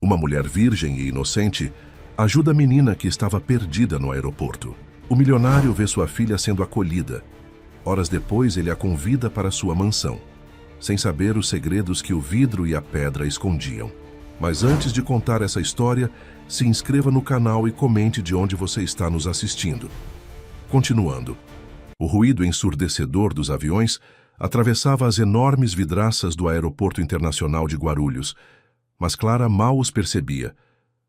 Uma mulher virgem e inocente ajuda a menina que estava perdida no aeroporto. O milionário vê sua filha sendo acolhida. Horas depois, ele a convida para sua mansão, sem saber os segredos que o vidro e a pedra escondiam. Mas antes de contar essa história, se inscreva no canal e comente de onde você está nos assistindo. Continuando. O ruído ensurdecedor dos aviões atravessava as enormes vidraças do Aeroporto Internacional de Guarulhos, mas Clara mal os percebia.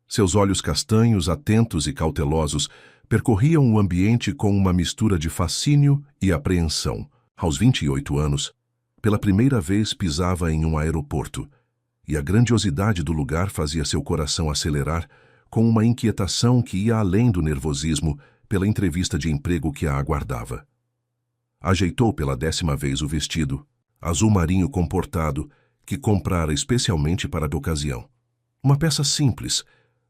Seus olhos castanhos, atentos e cautelosos, percorriam o ambiente com uma mistura de fascínio e apreensão. Aos 28 anos, pela primeira vez pisava em um aeroporto, e a grandiosidade do lugar fazia seu coração acelerar com uma inquietação que ia além do nervosismo pela entrevista de emprego que a aguardava. Ajeitou pela 10ª vez o vestido, azul marinho comportado, que comprara especialmente para a ocasião. Uma peça simples,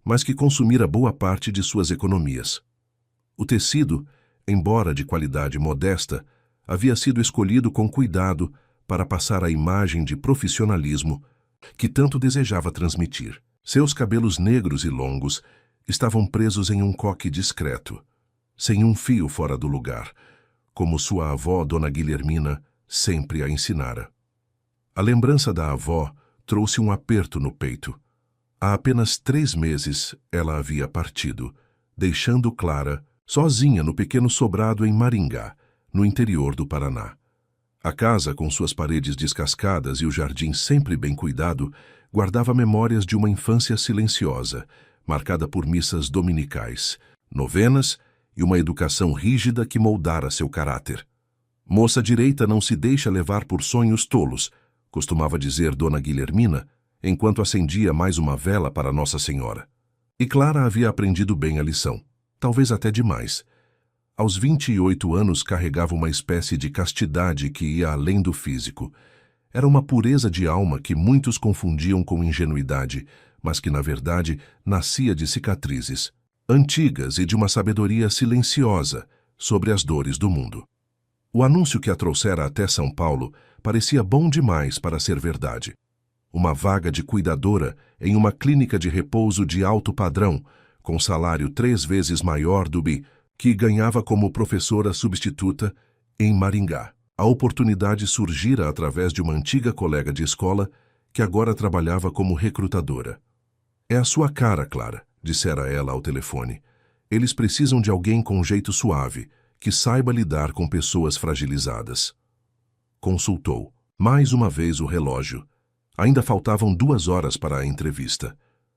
mas que consumira boa parte de suas economias. O tecido, embora de qualidade modesta, havia sido escolhido com cuidado para passar a imagem de profissionalismo que tanto desejava transmitir. Seus cabelos negros e longos estavam presos em um coque discreto, sem um fio fora do lugar, como sua avó, Dona Guilhermina, sempre a ensinara. A lembrança da avó trouxe um aperto no peito. Há apenas 3 meses ela havia partido, deixando Clara sozinha no pequeno sobrado em Maringá, no interior do Paraná. A casa, com suas paredes descascadas e o jardim sempre bem cuidado, guardava memórias de uma infância silenciosa, marcada por missas dominicais, novenas e uma educação rígida que moldara seu caráter. Moça direita não se deixa levar por sonhos tolos, costumava dizer Dona Guilhermina, enquanto acendia mais uma vela para Nossa Senhora. E Clara havia aprendido bem a lição, talvez até demais. Aos 28 anos carregava uma espécie de castidade que ia além do físico. Era uma pureza de alma que muitos confundiam com ingenuidade, mas que, na verdade, nascia de cicatrizes, antigas e de uma sabedoria silenciosa sobre as dores do mundo. O anúncio que a trouxera até São Paulo parecia bom demais para ser verdade. Uma vaga de cuidadora em uma clínica de repouso de alto padrão, com salário 3 vezes maior do que ganhava como professora substituta em Maringá. A oportunidade surgira através de uma antiga colega de escola que agora trabalhava como recrutadora. "É a sua cara, Clara", dissera ela ao telefone. "Eles precisam de alguém com jeito suave, que saiba lidar com pessoas fragilizadas." Consultou mais uma vez o relógio. Ainda faltavam 2 horas para a entrevista.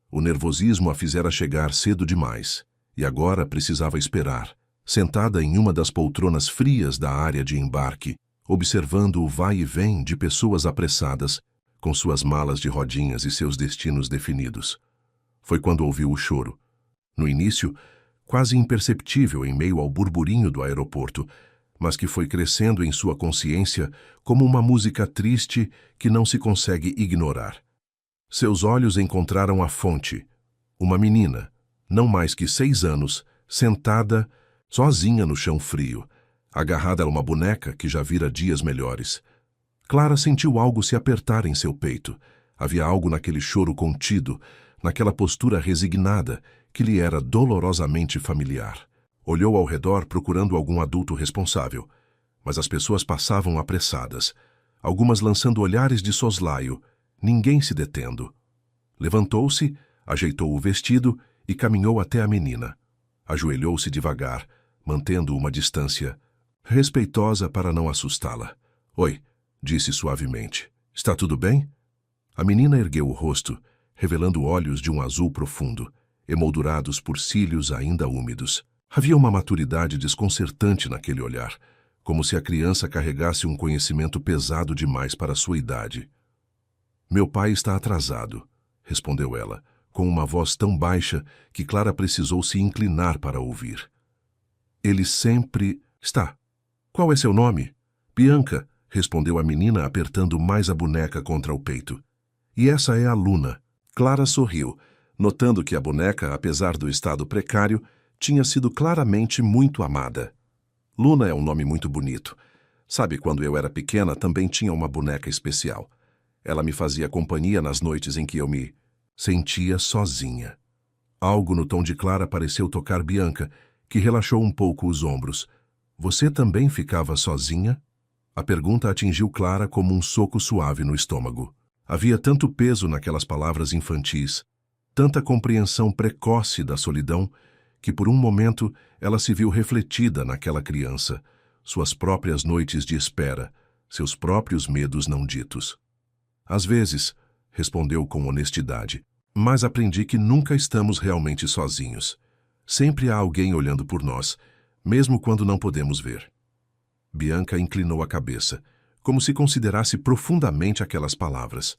O nervosismo a fizera chegar cedo demais, e agora precisava esperar, sentada em uma das poltronas frias da área de embarque, observando o vai e vem de pessoas apressadas, com suas malas de rodinhas e seus destinos definidos. Foi quando ouviu o choro. No início, quase imperceptível em meio ao burburinho do aeroporto, mas que foi crescendo em sua consciência como uma música triste que não se consegue ignorar. Seus olhos encontraram a fonte. Uma menina, não mais que 6 anos, sentada, sozinha no chão frio, agarrada a uma boneca que já vira dias melhores. Clara sentiu algo se apertar em seu peito. Havia algo naquele choro contido, naquela postura resignada, que lhe era dolorosamente familiar. Olhou ao redor procurando algum adulto responsável, mas as pessoas passavam apressadas, algumas lançando olhares de soslaio, ninguém se detendo. Levantou-se, ajeitou o vestido e caminhou até a menina. Ajoelhou-se devagar, mantendo uma distância respeitosa para não assustá-la. "Oi", disse suavemente. "Está tudo bem?" A menina ergueu o rosto, revelando olhos de um azul profundo, emoldurados por cílios ainda úmidos. Havia uma maturidade desconcertante naquele olhar, como se a criança carregasse um conhecimento pesado demais para sua idade. "Meu pai está atrasado", respondeu ela, com uma voz tão baixa que Clara precisou se inclinar para ouvir. "Ele sempre está." "Qual é seu nome?" "Bianca", respondeu a menina apertando mais a boneca contra o peito. "E essa é a Luna." Clara sorriu, notando que a boneca, apesar do estado precário, tinha sido claramente muito amada. Luna é um nome muito bonito. Sabe, quando eu era pequena também tinha uma boneca especial. Ela me fazia companhia nas noites em que eu me Sentia sozinha. Algo no tom de Clara pareceu tocar Bianca, que relaxou um pouco os ombros. Você também ficava sozinha? A pergunta atingiu Clara como um soco suave no estômago. Havia tanto peso naquelas palavras infantis, tanta compreensão precoce da solidão, que por um momento ela se viu refletida naquela criança, suas próprias noites de espera, seus próprios medos não ditos. Às vezes, respondeu com honestidade, mas aprendi que nunca estamos realmente sozinhos. Sempre há alguém olhando por nós, mesmo quando não podemos ver. Bianca inclinou a cabeça, como se considerasse profundamente aquelas palavras.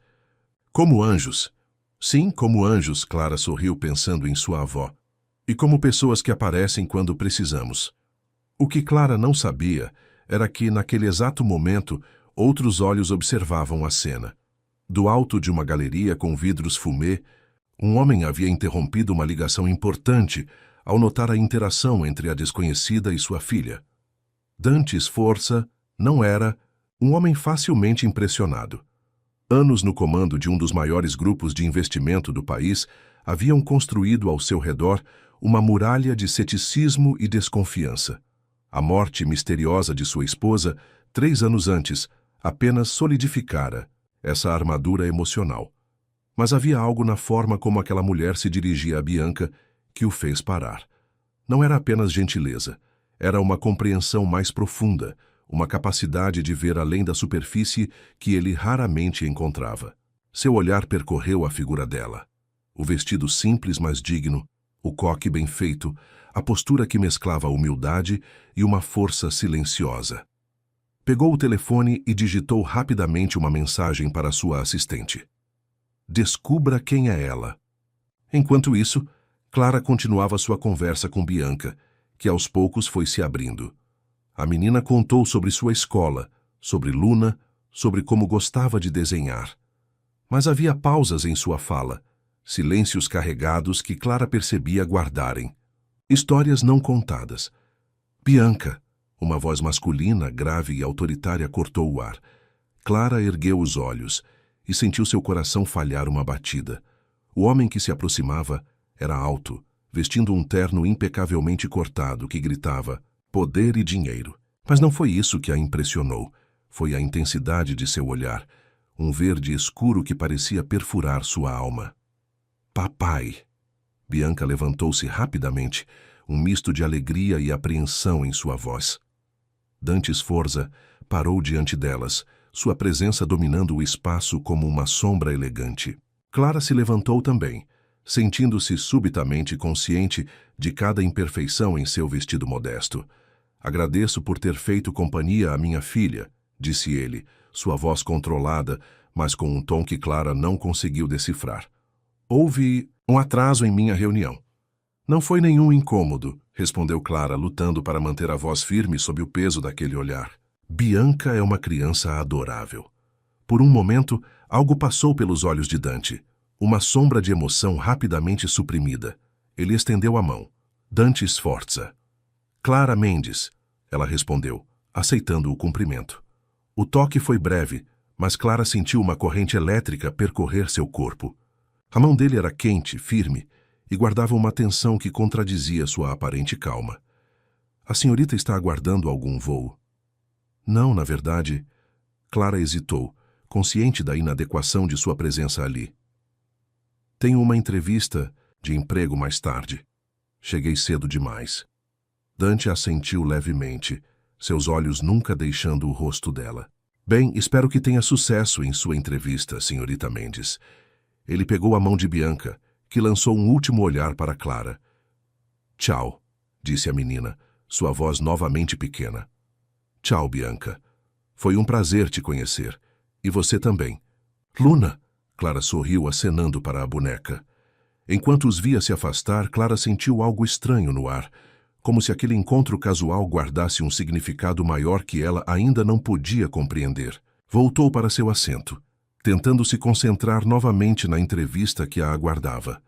Como anjos. Sim, como anjos, Clara sorriu pensando em sua avó. E como pessoas que aparecem quando precisamos. O que Clara não sabia era que, naquele exato momento, outros olhos observavam a cena. Do alto de uma galeria com vidros fumê, um homem havia interrompido uma ligação importante ao notar a interação entre a desconhecida e sua filha. Dante Sforza não era um homem facilmente impressionado. Anos no comando de um dos maiores grupos de investimento do país haviam construído ao seu redor uma muralha de ceticismo e desconfiança. A morte misteriosa de sua esposa, 3 anos antes, apenas solidificara essa armadura emocional. Mas havia algo na forma como aquela mulher se dirigia a Bianca que o fez parar. Não era apenas gentileza, era uma compreensão mais profunda, uma capacidade de ver além da superfície que ele raramente encontrava. Seu olhar percorreu a figura dela. O vestido simples, mas digno, o coque bem feito, a postura que mesclava humildade e uma força silenciosa. Pegou o telefone e digitou rapidamente uma mensagem para sua assistente. Descubra quem é ela. Enquanto isso, Clara continuava sua conversa com Bianca, que aos poucos foi se abrindo. A menina contou sobre sua escola, sobre Luna, sobre como gostava de desenhar. Mas havia pausas em sua fala, silêncios carregados que Clara percebia guardarem. Histórias não contadas. Bianca, uma voz masculina, grave e autoritária cortou o ar. Clara ergueu os olhos e sentiu seu coração falhar uma batida. O homem que se aproximava era alto, vestindo um terno impecavelmente cortado que gritava poder e dinheiro. Mas não foi isso que a impressionou. Foi a intensidade de seu olhar, um verde escuro que parecia perfurar sua alma. Papai! Bianca levantou-se rapidamente, um misto de alegria e apreensão em sua voz. Dante Sforza parou diante delas, sua presença dominando o espaço como uma sombra elegante. Clara se levantou também, sentindo-se subitamente consciente de cada imperfeição em seu vestido modesto. Agradeço por ter feito companhia à minha filha, disse ele, sua voz controlada, mas com um tom que Clara não conseguiu decifrar. Houve um atraso em minha reunião. Não foi nenhum incômodo, respondeu Clara, lutando para manter a voz firme sob o peso daquele olhar. Bianca é uma criança adorável. Por um momento, algo passou pelos olhos de Dante. Uma sombra de emoção rapidamente suprimida. Ele estendeu a mão. Dante Sforza. Clara Mendes, ela respondeu, aceitando o cumprimento. O toque foi breve, mas Clara sentiu uma corrente elétrica percorrer seu corpo. A mão dele era quente, firme, e guardava uma tensão que contradizia sua aparente calma. A senhorita está aguardando algum voo? Não, na verdade. Clara hesitou, consciente da inadequação de sua presença ali. Tenho uma entrevista de emprego mais tarde. Cheguei cedo demais. Dante assentiu levemente, seus olhos nunca deixando o rosto dela. Bem, espero que tenha sucesso em sua entrevista, senhorita Mendes. Ele pegou a mão de Bianca, que lançou um último olhar para Clara. Tchau, disse a menina, sua voz novamente pequena. Tchau, Bianca. Foi um prazer te conhecer. E você também. Luna! Clara sorriu acenando para a boneca. Enquanto os via se afastar, Clara sentiu algo estranho no ar, como se aquele encontro casual guardasse um significado maior que ela ainda não podia compreender. Voltou para seu assento, tentando se concentrar novamente na entrevista que a aguardava.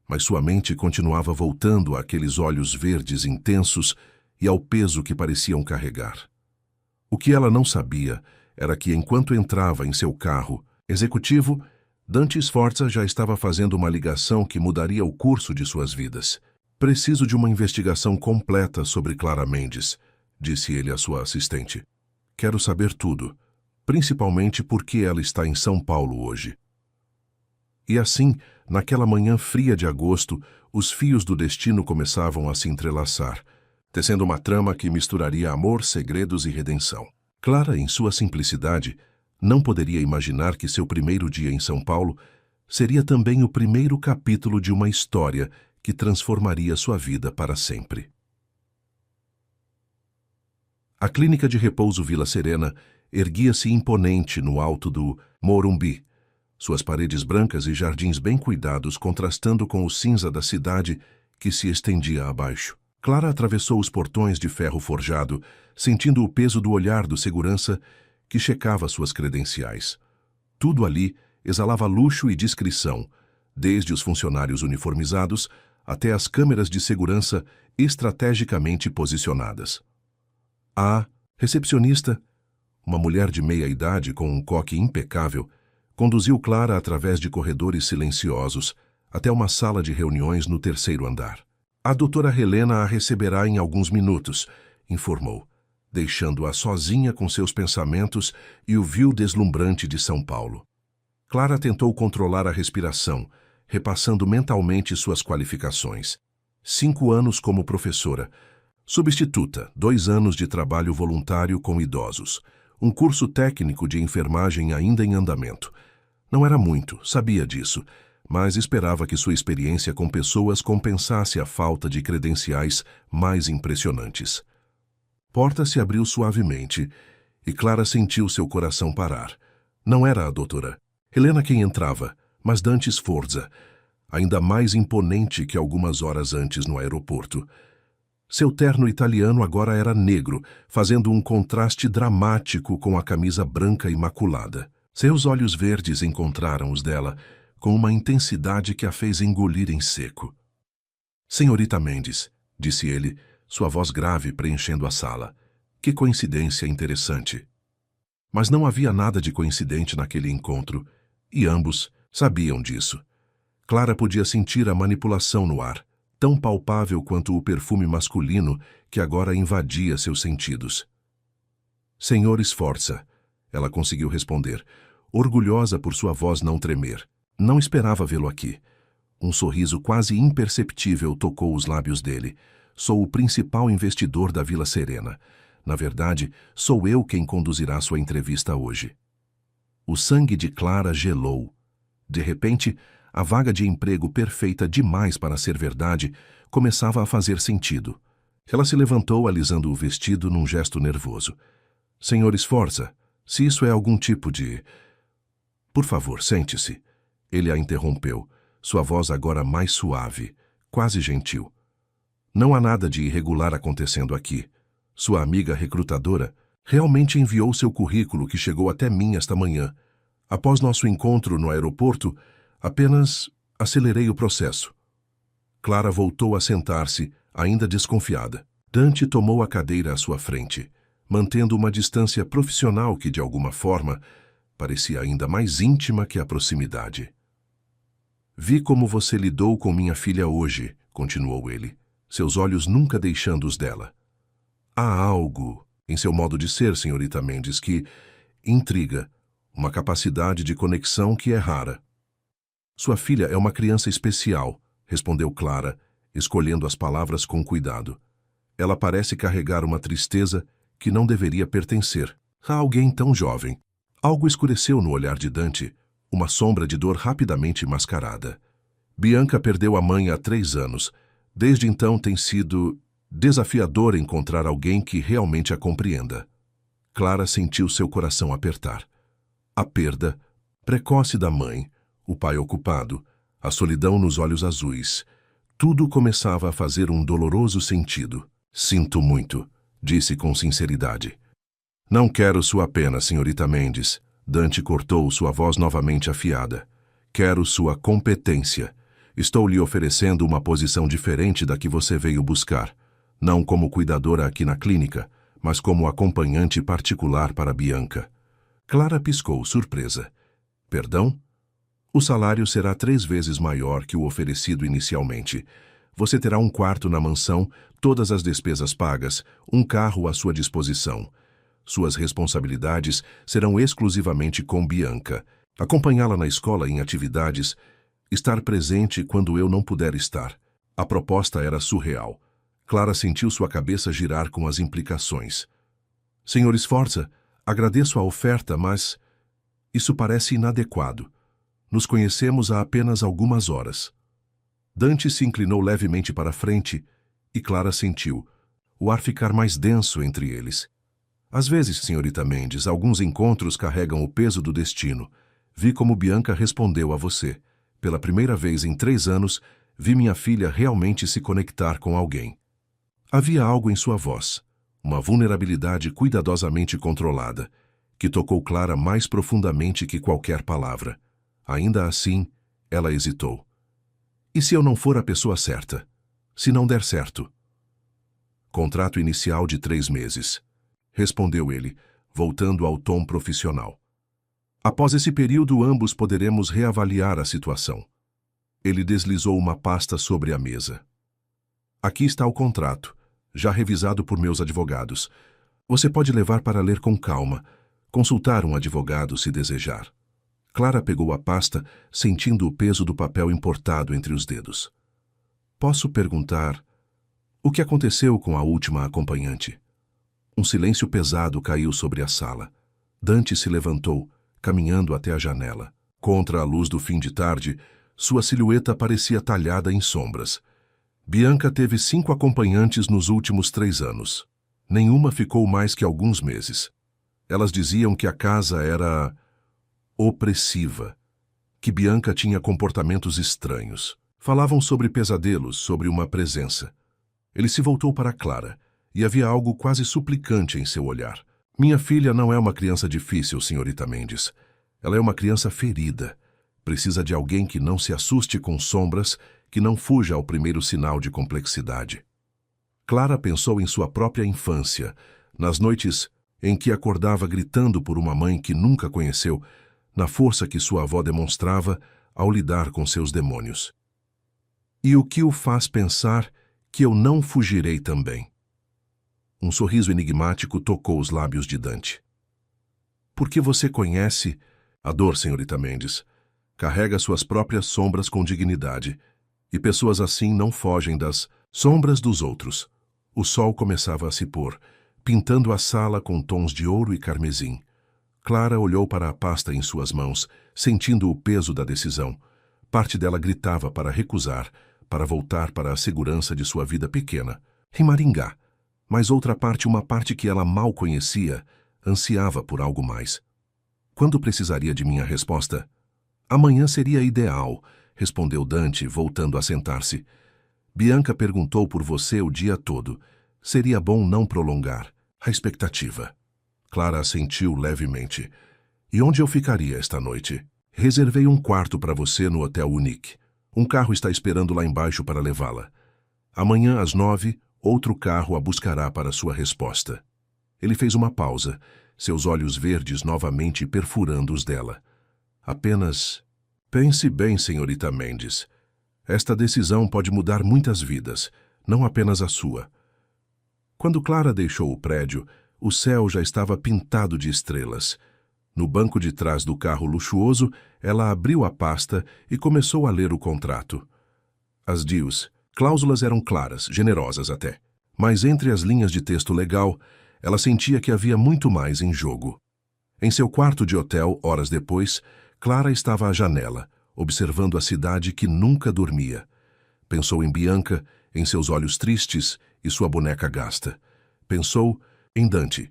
Mas sua mente continuava voltando àqueles olhos verdes intensos e ao peso que pareciam carregar. O que ela não sabia era que, enquanto entrava em seu carro, executivo, Dante Sforza já estava fazendo uma ligação que mudaria o curso de suas vidas. Preciso de uma investigação completa sobre Clara Mendes, disse ele à sua assistente. Quero saber tudo, principalmente por que ela está em São Paulo hoje. E assim, naquela manhã fria de agosto, os fios do destino começavam a se entrelaçar, tecendo uma trama que misturaria amor, segredos e redenção. Clara, em sua simplicidade, não poderia imaginar que seu primeiro dia em São Paulo seria também o primeiro capítulo de uma história que transformaria sua vida para sempre. A clínica de repouso Vila Serena erguia-se imponente no alto do Morumbi, suas paredes brancas e jardins bem cuidados contrastando com o cinza da cidade que se estendia abaixo. Clara atravessou os portões de ferro forjado, sentindo o peso do olhar do segurança que checava suas credenciais. Tudo ali exalava luxo e discrição, desde os funcionários uniformizados até as câmeras de segurança estrategicamente posicionadas. A recepcionista, uma mulher de meia-idade com um coque impecável, conduziu Clara através de corredores silenciosos até uma sala de reuniões no 3º andar. A doutora Helena a receberá em alguns minutos, informou, deixando-a sozinha com seus pensamentos e o view deslumbrante de São Paulo. Clara tentou controlar a respiração, repassando mentalmente suas qualificações. 5 anos como professora, substituta, 2 anos de trabalho voluntário com idosos, um curso técnico de enfermagem ainda em andamento. Não era muito, sabia disso, mas esperava que sua experiência com pessoas compensasse a falta de credenciais mais impressionantes. Porta se abriu suavemente e Clara sentiu seu coração parar. Não era a doutora Helena quem entrava, mas Dante Sforza, ainda mais imponente que algumas horas antes no aeroporto. Seu terno italiano agora era negro, fazendo um contraste dramático com a camisa branca imaculada. Seus olhos verdes encontraram os dela, com uma intensidade que a fez engolir em seco. Senhorita Mendes, disse ele, sua voz grave preenchendo a sala. Que coincidência interessante. Mas não havia nada de coincidente naquele encontro, e ambos sabiam disso. Clara podia sentir a manipulação no ar, tão palpável quanto o perfume masculino que agora invadia seus sentidos. Senhor Sforza, ela conseguiu responder, orgulhosa por sua voz não tremer. Não esperava vê-lo aqui. Um sorriso quase imperceptível tocou os lábios dele. Sou o principal investidor da Vila Serena. Na verdade, sou eu quem conduzirá sua entrevista hoje. O sangue de Clara gelou. De repente, a vaga de emprego perfeita demais para ser verdade começava a fazer sentido. Ela se levantou alisando o vestido num gesto nervoso. Senhor Sforza, se isso é algum tipo de... Por favor, sente-se. Ele a interrompeu, sua voz agora mais suave, quase gentil. Não há nada de irregular acontecendo aqui. Sua amiga recrutadora realmente enviou seu currículo que chegou até mim esta manhã. Após nosso encontro no aeroporto, apenas acelerei o processo. Clara voltou a sentar-se, ainda desconfiada. Dante tomou a cadeira à sua frente, mantendo uma distância profissional que, de alguma forma, parecia ainda mais íntima que a proximidade. Vi como você lidou com minha filha hoje, continuou ele, seus olhos nunca deixando os dela. Há algo em seu modo de ser, senhorita Mendes, que intriga, uma capacidade de conexão que é rara. Sua filha é uma criança especial, respondeu Clara, escolhendo as palavras com cuidado. Ela parece carregar uma tristeza que não deveria pertencer a alguém tão jovem. Algo escureceu no olhar de Dante, uma sombra de dor rapidamente mascarada. Bianca perdeu a mãe há 3 anos. Desde então tem sido desafiador encontrar alguém que realmente a compreenda. Clara sentiu seu coração apertar. A perda precoce da mãe, o pai ocupado, a solidão nos olhos azuis. Tudo começava a fazer um doloroso sentido. Sinto muito, disse com sinceridade. Não quero sua pena, senhorita Mendes. Dante cortou sua voz novamente afiada. Quero sua competência. Estou lhe oferecendo uma posição diferente da que você veio buscar. Não como cuidadora aqui na clínica, mas como acompanhante particular para Bianca. Clara piscou, surpresa. Perdão? O salário será 3 vezes maior que o oferecido inicialmente. Você terá um quarto na mansão, todas as despesas pagas, um carro à sua disposição. Suas responsabilidades serão exclusivamente com Bianca. Acompanhá-la na escola em atividades, estar presente quando eu não puder estar. A proposta era surreal. Clara sentiu sua cabeça girar com as implicações. Senhor Sforza, agradeço a oferta, mas isso parece inadequado. Nos conhecemos há apenas algumas horas. Dante se inclinou levemente para frente e Clara sentiu o ar ficar mais denso entre eles. Às vezes, senhorita Mendes, alguns encontros carregam o peso do destino. Vi como Bianca respondeu a você. Pela primeira vez em 3 anos, vi minha filha realmente se conectar com alguém. Havia algo em sua voz, uma vulnerabilidade cuidadosamente controlada, que tocou Clara mais profundamente que qualquer palavra. Ainda assim, ela hesitou. E se eu não for a pessoa certa? Se não der certo? Contrato inicial de 3 meses. Respondeu ele, voltando ao tom profissional. Após esse período, ambos poderemos reavaliar a situação. Ele deslizou uma pasta sobre a mesa. Aqui está o contrato, já revisado por meus advogados. Você pode levar para ler com calma, consultar um advogado se desejar. Clara pegou a pasta, sentindo o peso do papel importado entre os dedos. Posso perguntar, o que aconteceu com a última acompanhante? Um silêncio pesado caiu sobre a sala. Dante se levantou, caminhando até a janela. Contra a luz do fim de tarde, sua silhueta parecia talhada em sombras. Bianca teve 5 acompanhantes nos últimos 3 anos. Nenhuma ficou mais que alguns meses. Elas diziam que a casa era opressiva, que Bianca tinha comportamentos estranhos. Falavam sobre pesadelos, sobre uma presença. Ele se voltou para Clara, e havia algo quase suplicante em seu olhar. Minha filha não é uma criança difícil, senhorita Mendes. Ela é uma criança ferida. Precisa de alguém que não se assuste com sombras, que não fuja ao primeiro sinal de complexidade. Clara pensou em sua própria infância, nas noites em que acordava gritando por uma mãe que nunca conheceu, na força que sua avó demonstrava ao lidar com seus demônios. E o que o faz pensar que eu não fugirei também? Um sorriso enigmático tocou os lábios de Dante. Porque você conhece a dor, senhorita Mendes. Carrega suas próprias sombras com dignidade, e pessoas assim não fogem das sombras dos outros. O sol começava a se pôr, pintando a sala com tons de ouro e carmesim. Clara olhou para a pasta em suas mãos, sentindo o peso da decisão. Parte dela gritava para recusar, para voltar para a segurança de sua vida pequena, em Maringá. Mas outra parte, uma parte que ela mal conhecia, ansiava por algo mais. Quando precisaria de minha resposta? Amanhã seria ideal, respondeu Dante, voltando a sentar-se. Bianca perguntou por você o dia todo. Seria bom não prolongar a expectativa. Clara assentiu levemente. E onde eu ficaria esta noite? Reservei um quarto para você no Hotel Unique. Um carro está esperando lá embaixo para levá-la. Amanhã, às 9, outro carro a buscará para sua resposta. Ele fez uma pausa, seus olhos verdes novamente perfurando os dela. Apenas pense bem, senhorita Mendes. Esta decisão pode mudar muitas vidas, não apenas a sua. Quando Clara deixou o prédio, o céu já estava pintado de estrelas. No banco de trás do carro luxuoso, ela abriu a pasta e começou a ler o contrato. As deals, cláusulas eram claras, generosas até. Mas entre as linhas de texto legal, ela sentia que havia muito mais em jogo. Em seu quarto de hotel, horas depois, Clara estava à janela, observando a cidade que nunca dormia. Pensou em Bianca, em seus olhos tristes e sua boneca gasta. Pensou em Dante,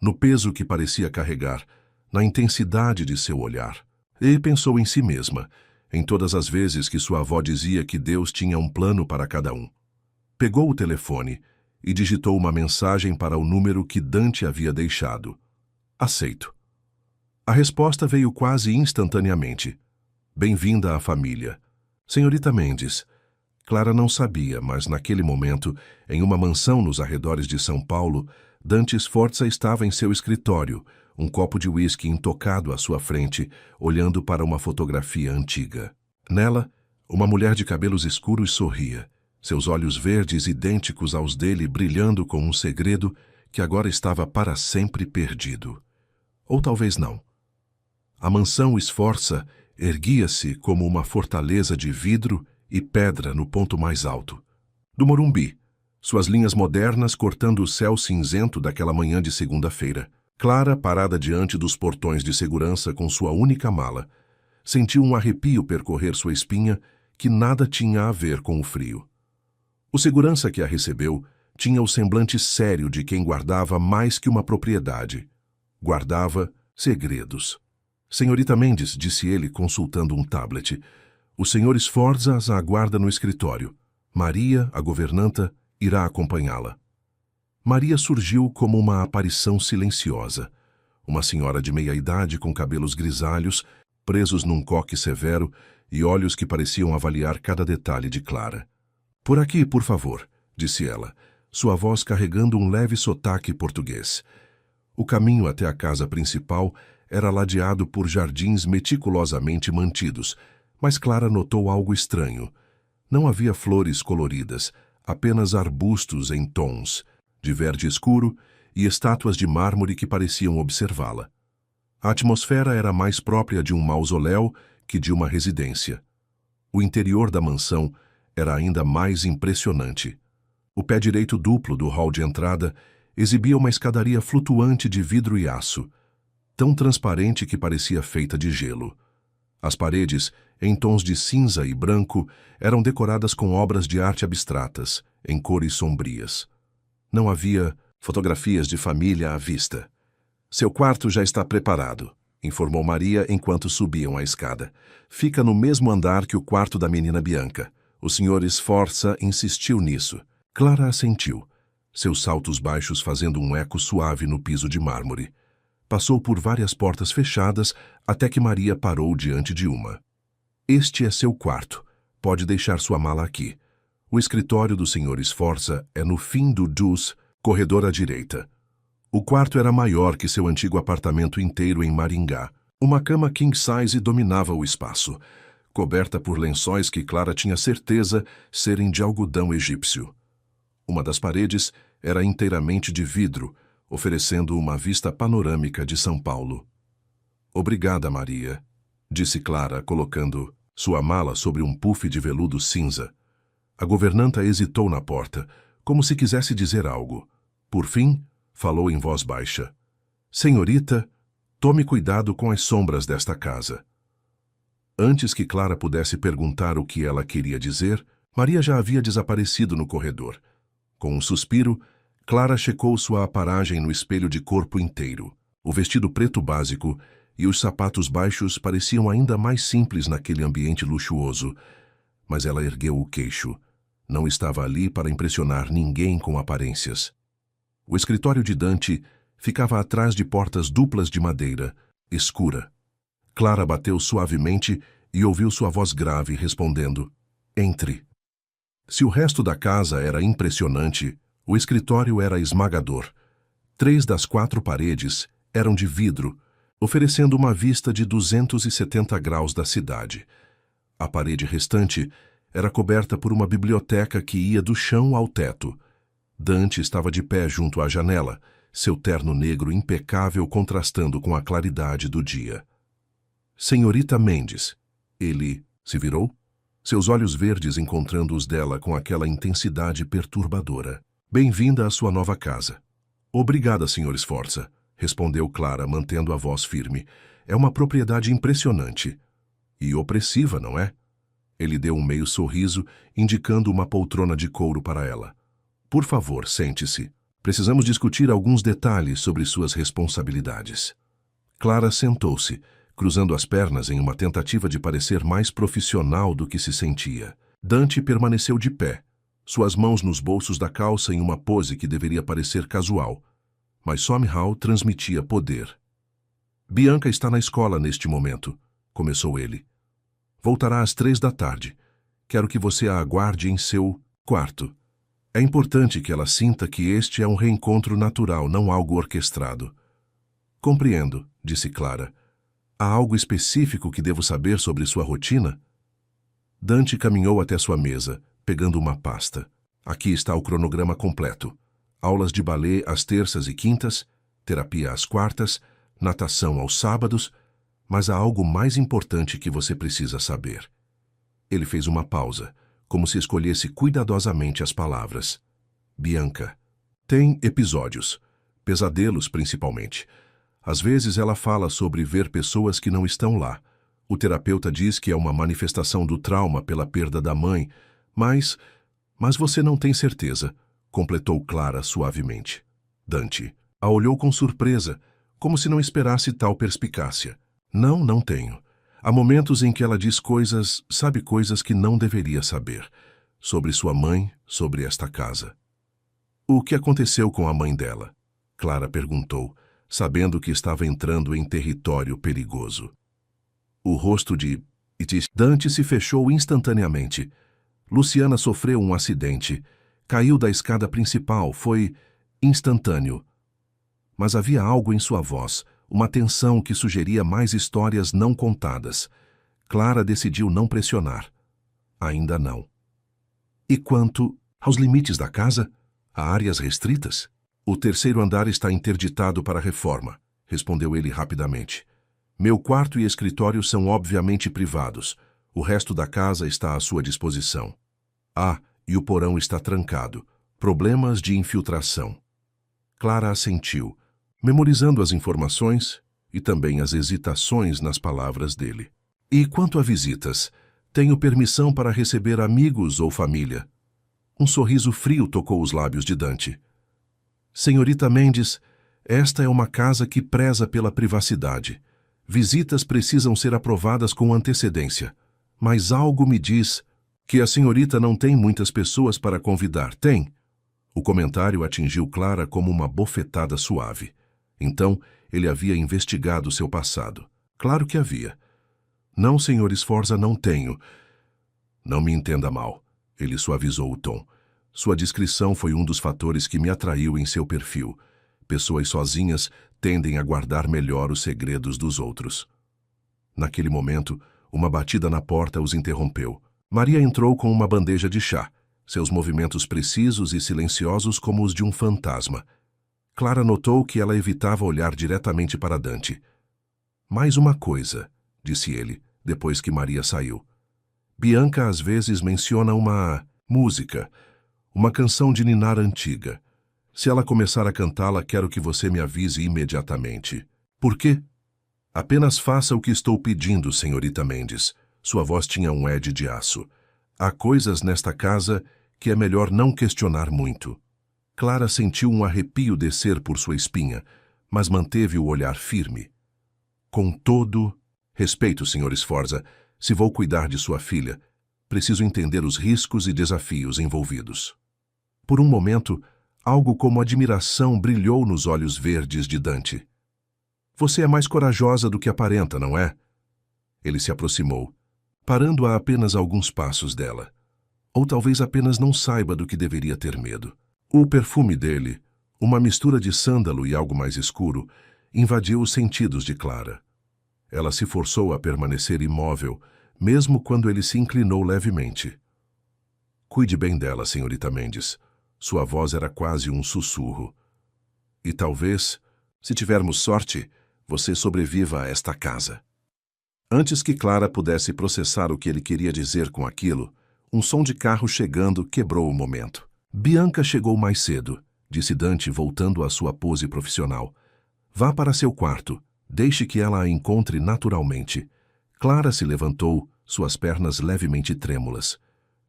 no peso que parecia carregar, na intensidade de seu olhar. E pensou em si mesma, em todas as vezes que sua avó dizia que Deus tinha um plano para cada um. Pegou o telefone e digitou uma mensagem para o número que Dante havia deixado. Aceito. A resposta veio quase instantaneamente. Bem-vinda à família. Senhorita Mendes. Clara não sabia, mas naquele momento, em uma mansão nos arredores de São Paulo, Dante Sforza estava em seu escritório, um copo de uísque intocado à sua frente, olhando para uma fotografia antiga. Nela, uma mulher de cabelos escuros sorria, seus olhos verdes idênticos aos dele brilhando com um segredo que agora estava para sempre perdido. Ou talvez não. A mansão Sforza erguia-se como uma fortaleza de vidro e pedra no ponto mais alto do Morumbi, suas linhas modernas cortando o céu cinzento daquela manhã de segunda-feira. Clara, parada diante dos portões de segurança com sua única mala, sentiu um arrepio percorrer sua espinha que nada tinha a ver com o frio. O segurança que a recebeu tinha o semblante sério de quem guardava mais que uma propriedade. Guardava segredos. Senhorita Mendes, disse ele, consultando um tablet. O senhor Sforza a aguarda no escritório. Maria, a governanta, irá acompanhá-la. Maria surgiu como uma aparição silenciosa. Uma senhora de meia-idade com cabelos grisalhos, presos num coque severo e olhos que pareciam avaliar cada detalhe de Clara. Por aqui, por favor, disse ela, sua voz carregando um leve sotaque português. O caminho até a casa principal era ladeado por jardins meticulosamente mantidos, mas Clara notou algo estranho. Não havia flores coloridas, apenas arbustos em tons, de verde escuro e estátuas de mármore que pareciam observá-la. A atmosfera era mais própria de um mausoléu que de uma residência. O interior da mansão era ainda mais impressionante. O pé direito duplo do hall de entrada exibia uma escadaria flutuante de vidro e aço, tão transparente que parecia feita de gelo. As paredes, em tons de cinza e branco, eram decoradas com obras de arte abstratas, em cores sombrias. Não havia fotografias de família à vista. Seu quarto já está preparado, informou Maria enquanto subiam a escada. Fica no mesmo andar que o quarto da menina Bianca. O Sr. Sforza insistiu nisso. Clara assentiu, seus saltos baixos fazendo um eco suave no piso de mármore. Passou por várias portas fechadas até que Maria parou diante de uma. Este é seu quarto. Pode deixar sua mala aqui. O escritório do Sr. Sforza é no fim do Dus, corredor à direita. O quarto era maior que seu antigo apartamento inteiro em Maringá. Uma cama king size dominava o espaço, coberta por lençóis que Clara tinha certeza serem de algodão egípcio. Uma das paredes era inteiramente de vidro, oferecendo uma vista panorâmica de São Paulo. Obrigada, Maria, disse Clara, colocando sua mala sobre um puff de veludo cinza. A governanta hesitou na porta, como se quisesse dizer algo. Por fim, falou em voz baixa. Senhorita, tome cuidado com as sombras desta casa. Antes que Clara pudesse perguntar o que ela queria dizer, Maria já havia desaparecido no corredor. Com um suspiro, Clara checou sua aparagem no espelho de corpo inteiro. O vestido preto básico e os sapatos baixos pareciam ainda mais simples naquele ambiente luxuoso, mas ela ergueu o queixo. Não estava ali para impressionar ninguém com aparências. O escritório de Dante ficava atrás de portas duplas de madeira, escura. Clara bateu suavemente e ouviu sua voz grave respondendo, entre. Se o resto da casa era impressionante, o escritório era esmagador. 3 das 4 paredes eram de vidro, oferecendo uma vista de 270 graus da cidade. A parede restante era coberta por uma biblioteca que ia do chão ao teto. Dante estava de pé junto à janela, seu terno negro impecável contrastando com a claridade do dia. Senhorita Mendes. Ele se virou, seus olhos verdes encontrando os dela com aquela intensidade perturbadora. Bem-vinda à sua nova casa. Obrigada, Sr. Sforza, respondeu Clara, mantendo a voz firme. É uma propriedade impressionante. E opressiva, não é? Ele deu um meio sorriso, indicando uma poltrona de couro para ela. Por favor, sente-se. Precisamos discutir alguns detalhes sobre suas responsabilidades. Clara sentou-se, cruzando as pernas em uma tentativa de parecer mais profissional do que se sentia. Dante permaneceu de pé, suas mãos nos bolsos da calça em uma pose que deveria parecer casual, mas somehow transmitia poder. Bianca está na escola neste momento, começou ele. Voltará às 3 da tarde. Quero que você a aguarde em seu quarto. É importante que ela sinta que este é um reencontro natural, não algo orquestrado. Compreendo, disse Clara. Há algo específico que devo saber sobre sua rotina? Dante caminhou até sua mesa, pegando uma pasta. Aqui está o cronograma completo. Aulas de balé às terças e quintas, terapia às quartas, natação aos sábados, mas há algo mais importante que você precisa saber. Ele fez uma pausa, como se escolhesse cuidadosamente as palavras. Bianca. Tem episódios, pesadelos principalmente. Às vezes ela fala sobre ver pessoas que não estão lá. O terapeuta diz que é uma manifestação do trauma pela perda da mãe, mas você não tem certeza, completou Clara suavemente. Dante a olhou com surpresa, como se não esperasse tal perspicácia. Não tenho. Há momentos em que ela diz coisas, sabe, coisas que não deveria saber. Sobre sua mãe, sobre esta casa. O que aconteceu com a mãe dela? Clara perguntou, sabendo que estava entrando em território perigoso. O rosto de Dante se fechou instantaneamente. Luciana sofreu um acidente. Caiu da escada principal. Foi instantâneo. Mas havia algo em sua voz, uma tensão que sugeria mais histórias não contadas. Clara decidiu não pressionar. Ainda não. E quanto aos limites da casa? Há áreas restritas? O terceiro andar está interditado para reforma, respondeu ele rapidamente. Meu quarto e escritório são obviamente privados. O resto da casa está à sua disposição. E o porão está trancado. Problemas de infiltração. Clara assentiu, memorizando as informações e também as hesitações nas palavras dele. E quanto a visitas? Tenho permissão para receber amigos ou família? Um sorriso frio tocou os lábios de Dante. Senhorita Mendes, esta é uma casa que preza pela privacidade. Visitas precisam ser aprovadas com antecedência. Mas algo me diz que a senhorita não tem muitas pessoas para convidar, tem? O comentário atingiu Clara como uma bofetada suave. Então, ele havia investigado seu passado. Claro que havia. Não, senhor Sforza, não tenho. Não me entenda mal. Ele suavizou o tom. Sua descrição foi um dos fatores que me atraiu em seu perfil. Pessoas sozinhas tendem a guardar melhor os segredos dos outros. Naquele momento, uma batida na porta os interrompeu. Maria entrou com uma bandeja de chá, seus movimentos precisos e silenciosos como os de um fantasma. Clara notou que ela evitava olhar diretamente para Dante. Mais uma coisa, disse ele, depois que Maria saiu. Bianca às vezes menciona uma música, uma canção de ninar antiga. Se ela começar a cantá-la, quero que você me avise imediatamente. Por quê? Apenas faça o que estou pedindo, senhorita Mendes. Sua voz tinha um ed de aço. Há coisas nesta casa que é melhor não questionar muito. Clara sentiu um arrepio descer por sua espinha, mas manteve o olhar firme. Com todo respeito, Sr. Sforza, se vou cuidar de sua filha, preciso entender os riscos e desafios envolvidos. Por um momento, algo como admiração brilhou nos olhos verdes de Dante. Você é mais corajosa do que aparenta, não é? Ele se aproximou, parando a apenas alguns passos dela. Ou talvez apenas não saiba do que deveria ter medo. O perfume dele, uma mistura de sândalo e algo mais escuro, invadiu os sentidos de Clara. Ela se forçou a permanecer imóvel, mesmo quando ele se inclinou levemente. Cuide bem dela, senhorita Mendes. Sua voz era quase um sussurro. E talvez, se tivermos sorte, você sobreviva a esta casa. Antes que Clara pudesse processar o que ele queria dizer com aquilo, um som de carro chegando quebrou o momento. Bianca chegou mais cedo, disse Dante voltando à sua pose profissional. Vá para seu quarto. Deixe que ela a encontre naturalmente. Clara se levantou, suas pernas levemente trêmulas.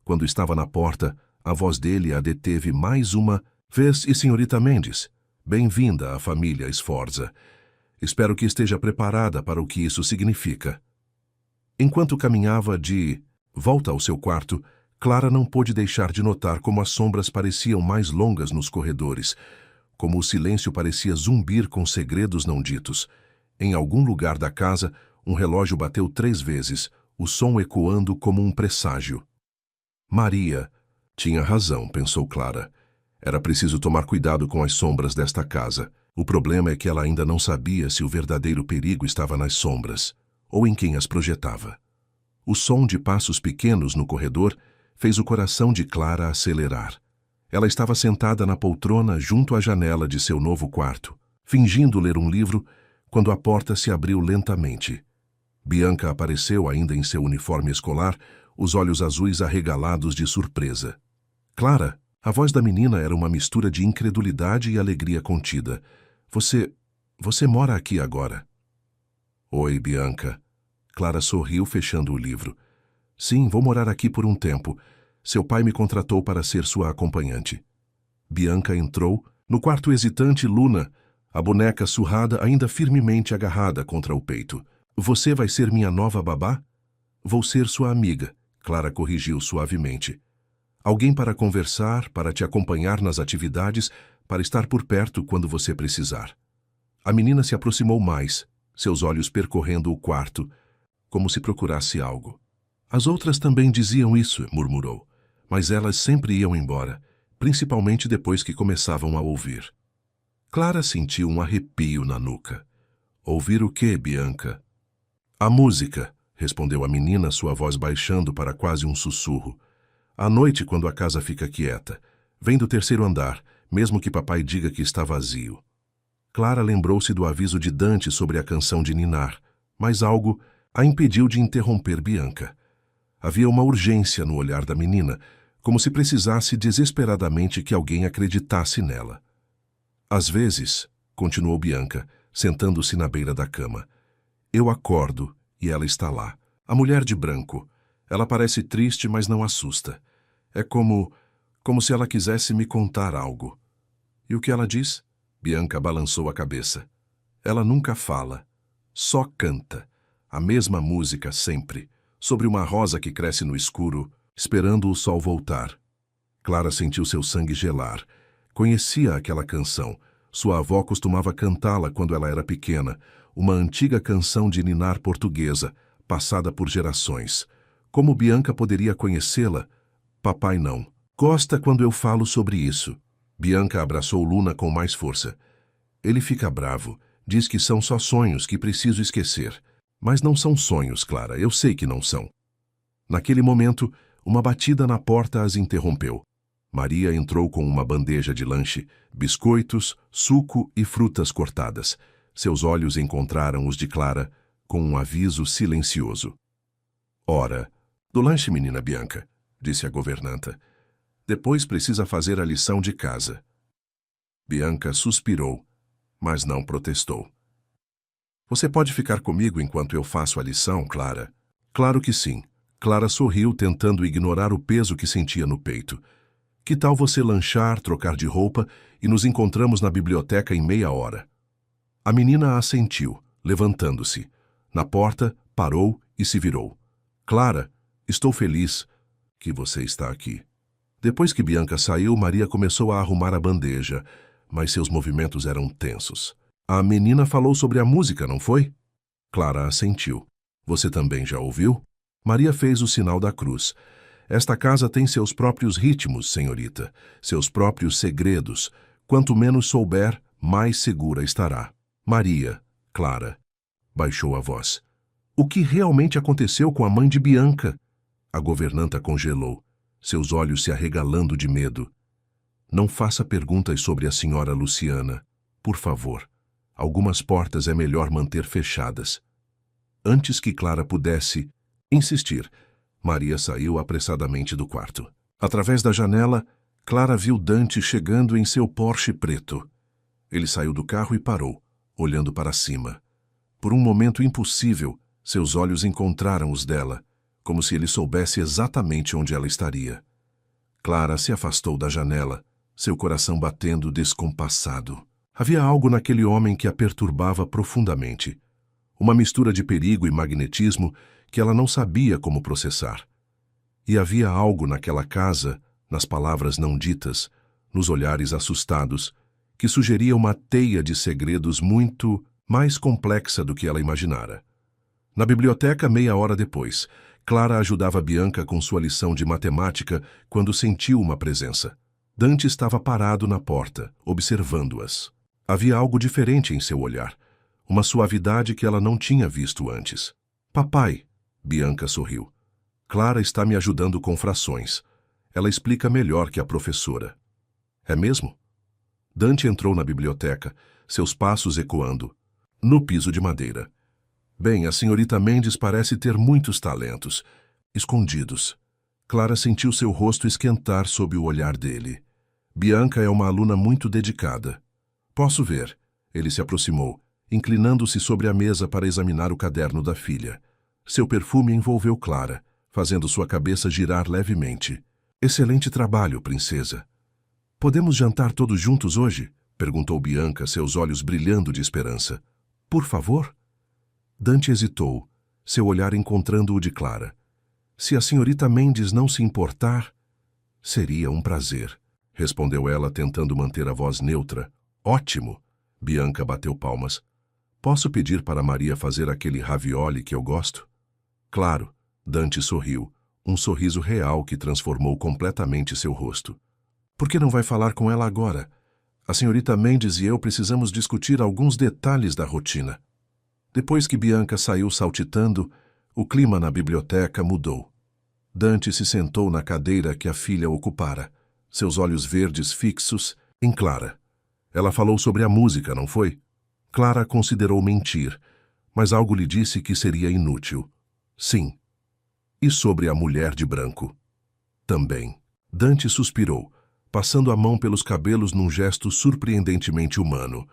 Quando estava na porta, a voz dele a deteve mais uma vez. E senhorita Mendes, bem-vinda à família Sforza. Espero que esteja preparada para o que isso significa. Enquanto caminhava de volta ao seu quarto, Clara não pôde deixar de notar como as sombras pareciam mais longas nos corredores, como o silêncio parecia zumbir com segredos não ditos. Em algum lugar da casa, um relógio bateu 3 vezes, o som ecoando como um presságio. Maria tinha razão, pensou Clara. Era preciso tomar cuidado com as sombras desta casa. O problema é que ela ainda não sabia se o verdadeiro perigo estava nas sombras ou em quem as projetava. O som de passos pequenos no corredor fez o coração de Clara acelerar. Ela estava sentada na poltrona junto à janela de seu novo quarto, fingindo ler um livro, quando a porta se abriu lentamente. Bianca apareceu ainda em seu uniforme escolar, os olhos azuis arregalados de surpresa. Clara, a voz da menina era uma mistura de incredulidade e alegria contida. Você mora aqui agora? Oi, Bianca. Clara sorriu, fechando o livro. Sim, vou morar aqui por um tempo. Seu pai me contratou para ser sua acompanhante. Bianca entrou. No quarto hesitante, Luna, a boneca surrada ainda firmemente agarrada contra o peito. Você vai ser minha nova babá? Vou ser sua amiga, Clara corrigiu suavemente. Alguém para conversar, para te acompanhar nas atividades, para estar por perto quando você precisar. A menina se aproximou mais, seus olhos percorrendo o quarto, como se procurasse algo. As outras também diziam isso, murmurou, mas elas sempre iam embora, principalmente depois que começavam a ouvir. Clara sentiu um arrepio na nuca. Ouvir o quê, Bianca? A música, respondeu a menina, sua voz baixando para quase um sussurro. À noite, quando a casa fica quieta. Vem do terceiro andar, mesmo que papai diga que está vazio. Clara lembrou-se do aviso de Dante sobre a canção de ninar, mas algo a impediu de interromper Bianca. Havia uma urgência no olhar da menina, como se precisasse desesperadamente que alguém acreditasse nela. Às vezes, continuou Bianca, sentando-se na beira da cama, eu acordo e ela está lá, a mulher de branco. Ela parece triste, mas não assusta. É como se ela quisesse me contar algo. E o que ela diz? Bianca balançou a cabeça. Ela nunca fala, só canta. A mesma música sempre, sobre uma rosa que cresce no escuro, esperando o sol voltar. Clara sentiu seu sangue gelar. Conhecia aquela canção. Sua avó costumava cantá-la quando ela era pequena, uma antiga canção de ninar portuguesa, passada por gerações. Como Bianca poderia conhecê-la? Papai não. Gosta quando eu falo sobre isso. Bianca abraçou Luna com mais força. Ele fica bravo. Diz que são só sonhos que preciso esquecer. Mas não são sonhos, Clara. Eu sei que não são. Naquele momento, uma batida na porta as interrompeu. Maria entrou com uma bandeja de lanche, biscoitos, suco e frutas cortadas. Seus olhos encontraram os de Clara, com um aviso silencioso. Ora, do lanche, menina Bianca, disse a governanta. Depois precisa fazer a lição de casa. Bianca suspirou, mas não protestou. Você pode ficar comigo enquanto eu faço a lição, Clara? Claro que sim. Clara sorriu, tentando ignorar o peso que sentia no peito. Que tal você lanchar, trocar de roupa e nos encontramos na biblioteca em meia hora? A menina assentiu, levantando-se. Na porta, parou e se virou. Clara, estou feliz que você está aqui. Depois que Bianca saiu, Maria começou a arrumar a bandeja, mas seus movimentos eram tensos. A menina falou sobre a música, não foi? Clara assentiu. Você também já ouviu? Maria fez o sinal da cruz. Esta casa tem seus próprios ritmos, senhorita, seus próprios segredos. Quanto menos souber, mais segura estará. Maria, Clara, baixou a voz. O que realmente aconteceu com a mãe de Bianca? A governanta congelou, seus olhos se arregalando de medo. Não faça perguntas sobre a senhora Luciana, por favor. Algumas portas é melhor manter fechadas. Antes que Clara pudesse insistir, Maria saiu apressadamente do quarto. Através da janela, Clara viu Dante chegando em seu Porsche preto. Ele saiu do carro e parou, olhando para cima. Por um momento impossível, seus olhos encontraram os dela, como se ele soubesse exatamente onde ela estaria. Clara se afastou da janela, seu coração batendo descompassado. Havia algo naquele homem que a perturbava profundamente. Uma mistura de perigo e magnetismo que ela não sabia como processar. E havia algo naquela casa, nas palavras não ditas, nos olhares assustados, que sugeria uma teia de segredos muito mais complexa do que ela imaginara. Na biblioteca, meia hora depois, Clara ajudava Bianca com sua lição de matemática quando sentiu uma presença. Dante estava parado na porta, observando-as. Havia algo diferente em seu olhar, uma suavidade que ela não tinha visto antes. Papai, Bianca sorriu. Clara está me ajudando com frações. Ela explica melhor que a professora. É mesmo? Dante entrou na biblioteca, seus passos ecoando, no piso de madeira. Bem, a senhorita Mendes parece ter muitos talentos, escondidos. Clara sentiu seu rosto esquentar sob o olhar dele. Bianca é uma aluna muito dedicada. Posso ver. Ele se aproximou, inclinando-se sobre a mesa para examinar o caderno da filha. Seu perfume envolveu Clara, fazendo sua cabeça girar levemente. Excelente trabalho, princesa. Podemos jantar todos juntos hoje? Perguntou Bianca, seus olhos brilhando de esperança. Por favor? Dante hesitou, seu olhar encontrando o de Clara. Se a senhorita Mendes não se importar, seria um prazer, respondeu ela, tentando manter a voz neutra. Ótimo! Bianca bateu palmas. Posso pedir para Maria fazer aquele ravioli que eu gosto? Claro, Dante sorriu, um sorriso real que transformou completamente seu rosto. Por que não vai falar com ela agora? A senhorita Mendes e eu precisamos discutir alguns detalhes da rotina. Depois que Bianca saiu saltitando, o clima na biblioteca mudou. Dante se sentou na cadeira que a filha ocupara, seus olhos verdes fixos em Clara. Ela falou sobre a música, não foi? Clara considerou mentir, mas algo lhe disse que seria inútil. Sim. E sobre a mulher de branco? Também. Dante suspirou, passando a mão pelos cabelos num gesto surpreendentemente humano.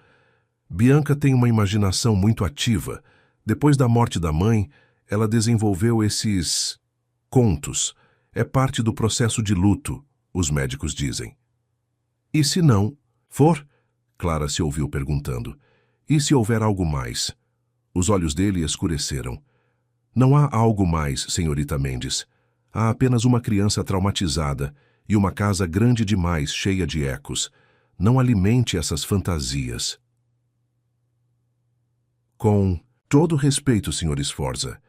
Bianca tem uma imaginação muito ativa. Depois da morte da mãe, ela desenvolveu esses contos. É parte do processo de luto, os médicos dizem. E se não for? Clara se ouviu perguntando. E se houver algo mais? Os olhos dele escureceram. Não há algo mais, senhorita Mendes. Há apenas uma criança traumatizada e uma casa grande demais, cheia de ecos. Não alimente essas fantasias. Com todo respeito, Sr. Sforza,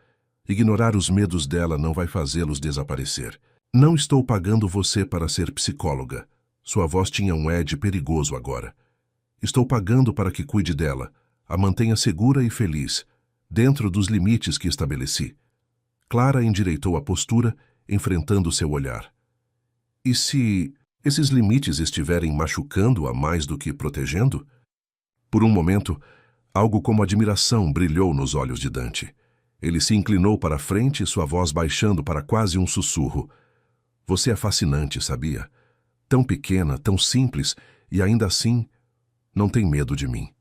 ignorar os medos dela não vai fazê-los desaparecer. Não estou pagando você para ser psicóloga. Sua voz tinha um ed perigoso agora. Estou pagando para que cuide dela, a mantenha segura e feliz, dentro dos limites que estabeleci. Clara endireitou a postura, enfrentando seu olhar. E se esses limites estiverem machucando-a mais do que protegendo? Por um momento, algo como admiração brilhou nos olhos de Dante. Ele se inclinou para a frente, sua voz baixando para quase um sussurro. Você é fascinante, sabia? Tão pequena, tão simples, e ainda assim, não tem medo de mim.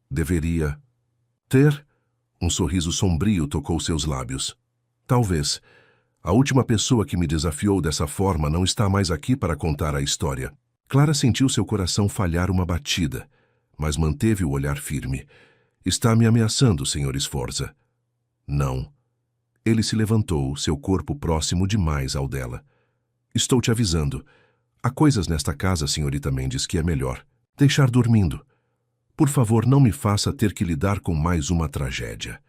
Deveria ter? Um sorriso sombrio tocou seus lábios. Talvez. A última pessoa que me desafiou dessa forma não está mais aqui para contar a história. Clara sentiu seu coração falhar uma batida, mas manteve o olhar firme. Está me ameaçando, Sr. Sforza. Não. Ele se levantou, seu corpo próximo demais ao dela. Estou te avisando. Há coisas nesta casa, senhorita Mendes, que é melhor deixar dormindo. Por favor, não me faça ter que lidar com mais uma tragédia.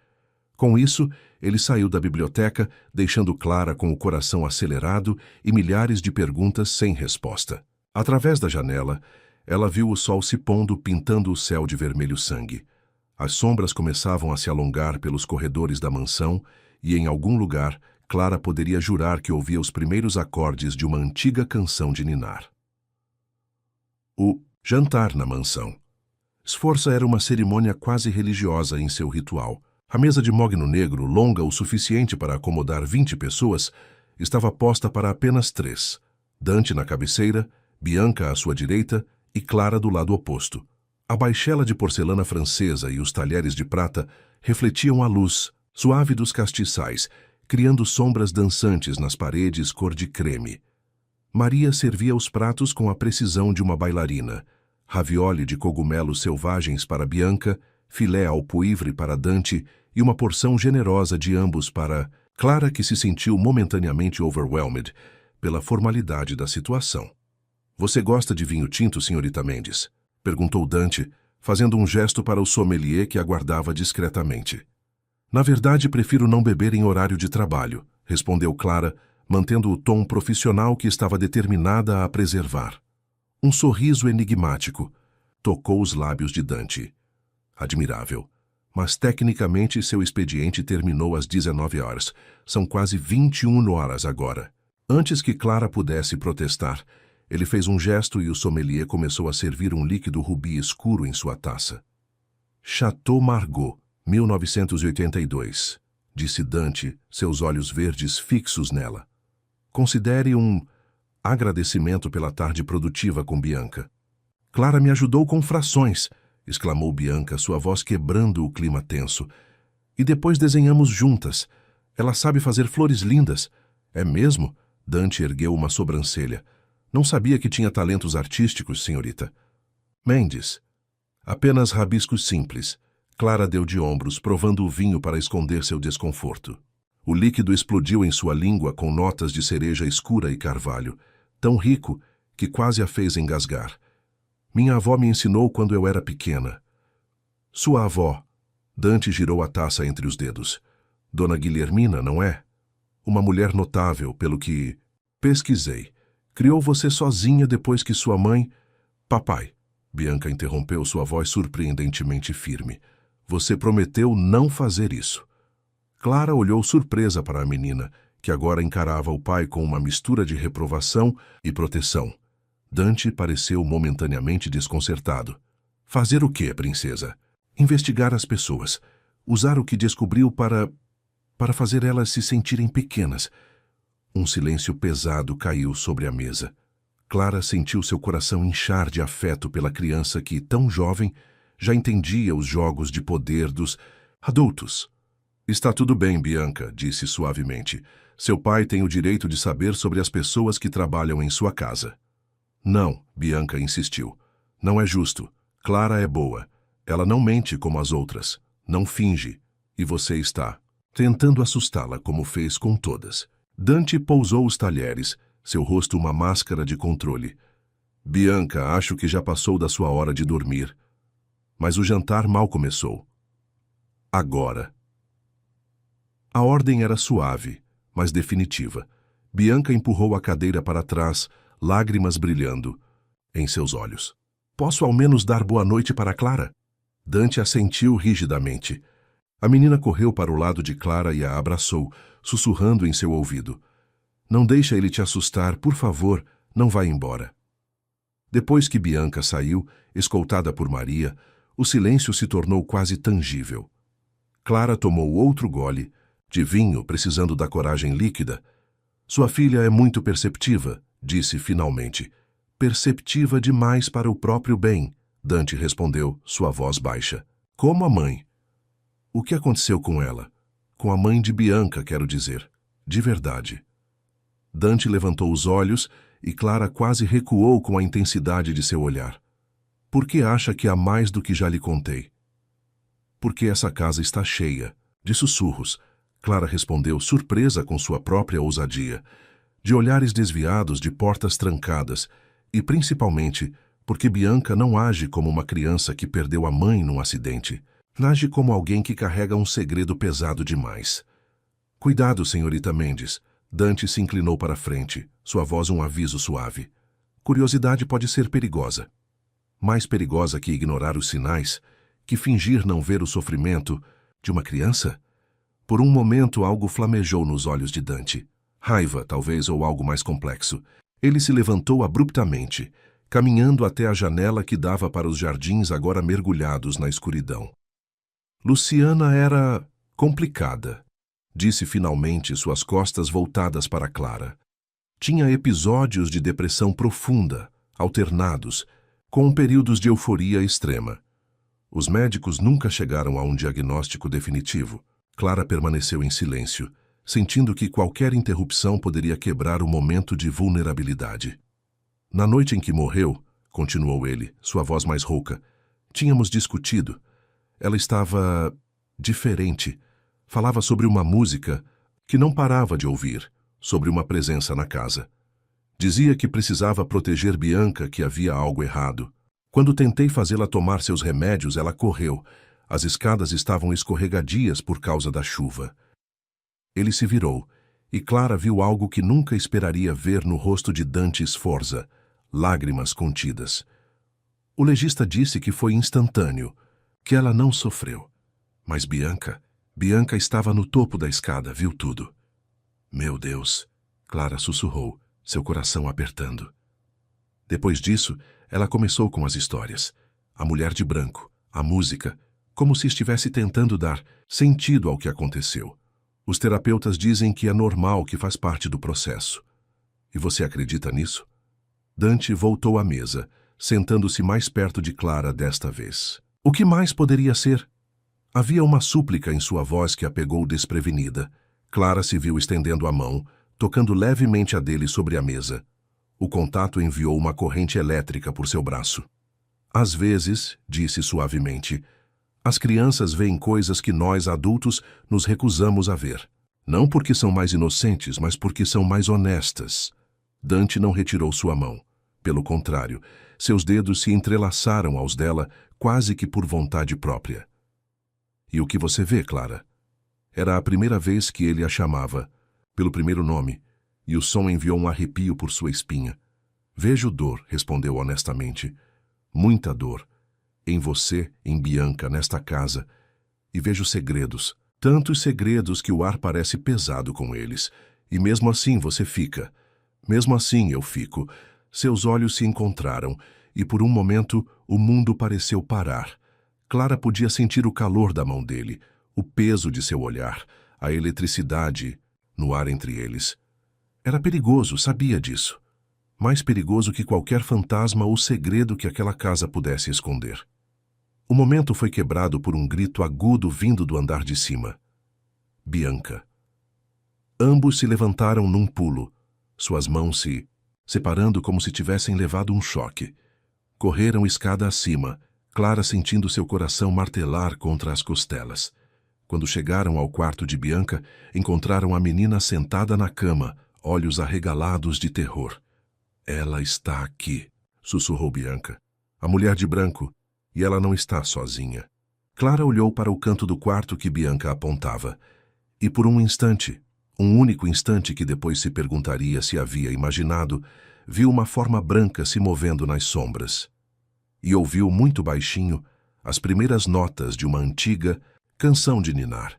Com isso, ele saiu da biblioteca, deixando Clara com o coração acelerado e milhares de perguntas sem resposta. Através da janela, ela viu o sol se pondo, pintando o céu de vermelho sangue. As sombras começavam a se alongar pelos corredores da mansão e, em algum lugar, Clara poderia jurar que ouvia os primeiros acordes de uma antiga canção de ninar. O jantar na mansão. Sforza era uma cerimônia quase religiosa em seu ritual. A mesa de mogno negro, longa o suficiente para acomodar 20 pessoas, estava posta para apenas 3. Dante na cabeceira, Bianca à sua direita e Clara do lado oposto. A baixela de porcelana francesa e os talheres de prata refletiam a luz suave dos castiçais, criando sombras dançantes nas paredes cor de creme. Maria servia os pratos com a precisão de uma bailarina. Ravioli de cogumelos selvagens para Bianca, filé ao poivre para Dante e uma porção generosa de ambos para Clara, que se sentiu momentaneamente overwhelmed pela formalidade da situação. Você gosta de vinho tinto, senhorita Mendes? Perguntou Dante, fazendo um gesto para o sommelier que aguardava discretamente. Na verdade, prefiro não beber em horário de trabalho, respondeu Clara, mantendo o tom profissional que estava determinada a preservar. Um sorriso enigmático. tocou os lábios de Dante. Admirável. Mas tecnicamente seu expediente terminou às 19 horas. São quase 21 horas agora. Antes que Clara pudesse protestar, ele fez um gesto e o sommelier começou a servir um líquido rubi escuro em sua taça. Chateau Margaux, 1982, disse Dante, seus olhos verdes fixos nela. Considere um agradecimento pela tarde produtiva com Bianca. Clara me ajudou com frações, exclamou Bianca, sua voz quebrando o clima tenso. E depois desenhamos juntas. Ela sabe fazer flores lindas. É mesmo? Dante ergueu uma sobrancelha. Não sabia que tinha talentos artísticos, senhorita. Mendes. Apenas rabiscos simples. Clara deu de ombros, provando o vinho para esconder seu desconforto. O líquido explodiu em sua língua com notas de cereja escura e carvalho, tão rico que quase a fez engasgar. Minha avó me ensinou quando eu era pequena. Sua avó. Dante girou a taça entre os dedos. Dona Guilhermina, não é? Uma mulher notável, pelo que pesquisei. Criou você sozinha depois que sua mãe... Papai, Bianca interrompeu, sua voz surpreendentemente firme. Você prometeu não fazer isso. Clara olhou surpresa para a menina, que agora encarava o pai com uma mistura de reprovação e proteção. Dante pareceu momentaneamente desconcertado. Fazer o quê, princesa? Investigar as pessoas. Usar o que descobriu para fazer elas se sentirem pequenas. Um silêncio pesado caiu sobre a mesa. Clara sentiu seu coração inchar de afeto pela criança que, tão jovem, já entendia os jogos de poder dos adultos. Está tudo bem, Bianca, disse suavemente. Seu pai tem o direito de saber sobre as pessoas que trabalham em sua casa. Não, Bianca insistiu. Não é justo. Clara é boa. Ela não mente como as outras. Não finge. E você está tentando assustá-la como fez com todas. Dante pousou os talheres, seu rosto uma máscara de controle. Bianca, acho que já passou da sua hora de dormir. Mas o jantar mal começou. Agora. A ordem era suave, mas definitiva. Bianca empurrou a cadeira para trás, lágrimas brilhando em seus olhos. Posso ao menos dar boa noite para Clara? Dante assentiu rigidamente. A menina correu para o lado de Clara e a abraçou, sussurrando em seu ouvido. Não deixa ele te assustar, por favor, não vá embora. Depois que Bianca saiu, escoltada por Maria, o silêncio se tornou quase tangível. Clara tomou outro gole, de vinho, precisando da coragem líquida. Sua filha é muito perceptiva, disse finalmente. Perceptiva demais para o próprio bem, Dante respondeu, sua voz baixa. Como a mãe. O que aconteceu com ela? Com a mãe de Bianca, quero dizer. De verdade. Dante levantou os olhos e Clara quase recuou com a intensidade de seu olhar. Por que acha que há mais do que já lhe contei? Porque essa casa está cheia. De sussurros. Clara respondeu, surpresa com sua própria ousadia. De olhares desviados, de portas trancadas. E, principalmente, porque Bianca não age como uma criança que perdeu a mãe num acidente. Age como alguém que carrega um segredo pesado demais. Cuidado, senhorita Mendes. Dante se inclinou para a frente, sua voz um aviso suave. Curiosidade pode ser perigosa. Mais perigosa que ignorar os sinais, que fingir não ver o sofrimento de uma criança? Por um momento algo flamejou nos olhos de Dante. Raiva, talvez, ou algo mais complexo. Ele se levantou abruptamente, caminhando até a janela que dava para os jardins agora mergulhados na escuridão. Luciana era complicada, disse finalmente, suas costas voltadas para Clara. Tinha episódios de depressão profunda, alternados, com períodos de euforia extrema. Os médicos nunca chegaram a um diagnóstico definitivo. Clara permaneceu em silêncio, sentindo que qualquer interrupção poderia quebrar o momento de vulnerabilidade. Na noite em que morreu, continuou ele, sua voz mais rouca, tínhamos discutido. Ela estava diferente. Falava sobre uma música que não parava de ouvir, sobre uma presença na casa. Dizia que precisava proteger Bianca, que havia algo errado. Quando tentei fazê-la tomar seus remédios, ela correu. As escadas estavam escorregadias por causa da chuva. Ele se virou, e Clara viu algo que nunca esperaria ver no rosto de Dante Sforza, lágrimas contidas. O legista disse que foi instantâneo, que ela não sofreu. Mas Bianca estava no topo da escada, viu tudo. Meu Deus, Clara sussurrou, seu coração apertando. Depois disso, ela começou com as histórias. A mulher de branco, a música, como se estivesse tentando dar sentido ao que aconteceu. Os terapeutas dizem que é normal, que faz parte do processo. E você acredita nisso? Dante voltou à mesa, sentando-se mais perto de Clara desta vez. O que mais poderia ser? Havia uma súplica em sua voz que a pegou desprevenida. Clara se viu estendendo a mão, tocando levemente a dele sobre a mesa. O contato enviou uma corrente elétrica por seu braço. Às vezes, disse suavemente, as crianças veem coisas que nós, adultos, nos recusamos a ver. Não porque são mais inocentes, mas porque são mais honestas. Dante não retirou sua mão. Pelo contrário, seus dedos se entrelaçaram aos dela quase que por vontade própria. E o que você vê, Clara? Era a primeira vez que ele a chamava, pelo primeiro nome, e o som enviou um arrepio por sua espinha. Vejo dor, respondeu honestamente. Muita dor. Em você, em Bianca, nesta casa. E vejo segredos. Tantos segredos que o ar parece pesado com eles. E mesmo assim você fica. Mesmo assim eu fico. Seus olhos se encontraram, e por um momento o mundo pareceu parar. Clara podia sentir o calor da mão dele, o peso de seu olhar, a eletricidade no ar entre eles. Era perigoso, sabia disso. Mais perigoso que qualquer fantasma ou segredo que aquela casa pudesse esconder. O momento foi quebrado por um grito agudo vindo do andar de cima. Bianca. Ambos se levantaram num pulo, suas mãos se separando como se tivessem levado um choque. Correram escada acima, Clara sentindo seu coração martelar contra as costelas. Quando chegaram ao quarto de Bianca, encontraram a menina sentada na cama, olhos arregalados de terror. Ela está aqui, sussurrou Bianca. A mulher de branco, e ela não está sozinha. Clara olhou para o canto do quarto que Bianca apontava, e por um instante, um único instante que depois se perguntaria se havia imaginado, viu uma forma branca se movendo nas sombras. E ouviu muito baixinho as primeiras notas de uma antiga canção de ninar.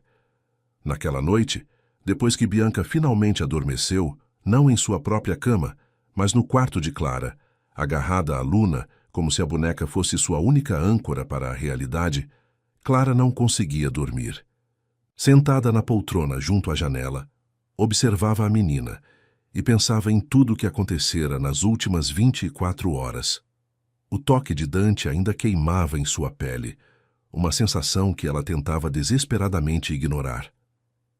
Naquela noite, depois que Bianca finalmente adormeceu, não em sua própria cama, mas no quarto de Clara, agarrada à Luna, como se a boneca fosse sua única âncora para a realidade, Clara não conseguia dormir. Sentada na poltrona junto à janela, observava a menina e pensava em tudo o que acontecera nas últimas 24 horas. O toque de Dante ainda queimava em sua pele, uma sensação que ela tentava desesperadamente ignorar.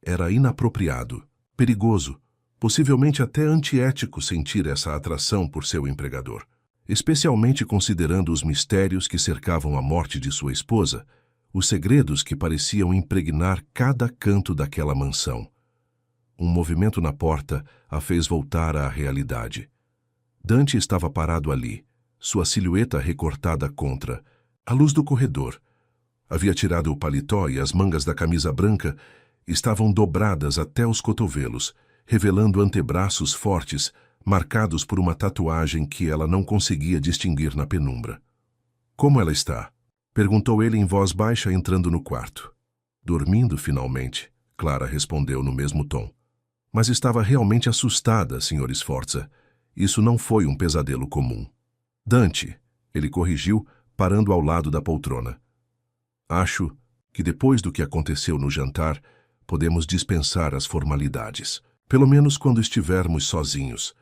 Era inapropriado, perigoso, possivelmente até antiético sentir essa atração por seu empregador, especialmente considerando os mistérios que cercavam a morte de sua esposa, os segredos que pareciam impregnar cada canto daquela mansão. Um movimento na porta a fez voltar à realidade. Dante estava parado ali, sua silhueta recortada contra a luz do corredor. Havia tirado o paletó e as mangas da camisa branca estavam dobradas até os cotovelos, revelando antebraços fortes, marcados por uma tatuagem que ela não conseguia distinguir na penumbra. Como ela está? Perguntou ele em voz baixa entrando no quarto. Dormindo finalmente, Clara respondeu no mesmo tom. Mas estava realmente assustada, Sr. Sforza. Isso não foi um pesadelo comum. Dante, ele corrigiu, parando ao lado da poltrona. Acho que depois do que aconteceu no jantar, podemos dispensar as formalidades. Pelo menos quando estivermos sozinhos.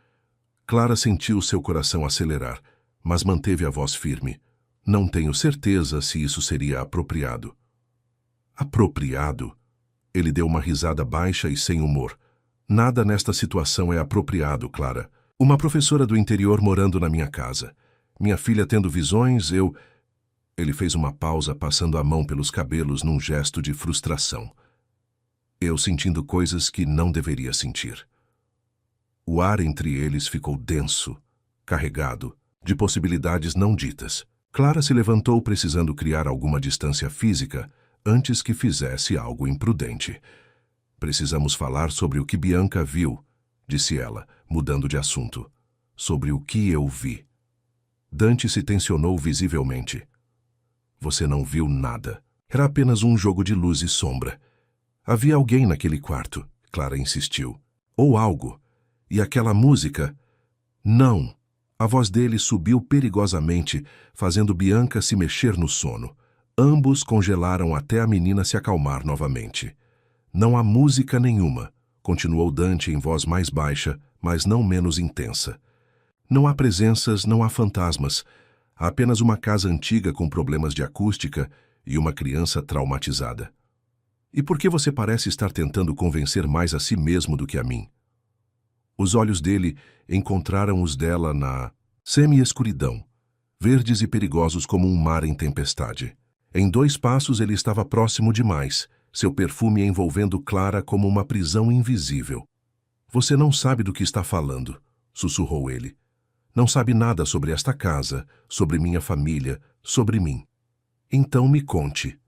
Clara sentiu seu coração acelerar, mas manteve a voz firme. Não tenho certeza se isso seria apropriado. Apropriado? Ele deu uma risada baixa e sem humor. Nada nesta situação é apropriado, Clara. Uma professora do interior morando na minha casa. Minha filha tendo visões, Ele fez uma pausa, passando a mão pelos cabelos num gesto de frustração. Eu sentindo coisas que não deveria sentir. O ar entre eles ficou denso, carregado, de possibilidades não ditas. Clara se levantou precisando criar alguma distância física antes que fizesse algo imprudente. Precisamos falar sobre o que Bianca viu, disse ela, mudando de assunto. Sobre o que eu vi. Dante se tensionou visivelmente. Você não viu nada. Era apenas um jogo de luz e sombra. Havia alguém naquele quarto, Clara insistiu. Ou algo. E aquela música? Não. A voz dele subiu perigosamente, fazendo Bianca se mexer no sono. Ambos congelaram até a menina se acalmar novamente. Não há música nenhuma, continuou Dante em voz mais baixa, mas não menos intensa. Não há presenças, não há fantasmas. Há apenas uma casa antiga com problemas de acústica e uma criança traumatizada. E por que você parece estar tentando convencer mais a si mesmo do que a mim? Os olhos dele encontraram os dela na semi-escuridão, verdes e perigosos como um mar em tempestade. Em 2 passos ele estava próximo demais, seu perfume envolvendo Clara como uma prisão invisível. Você não sabe do que está falando, sussurrou ele. Não sabe nada sobre esta casa, sobre minha família, sobre mim. Então me conte.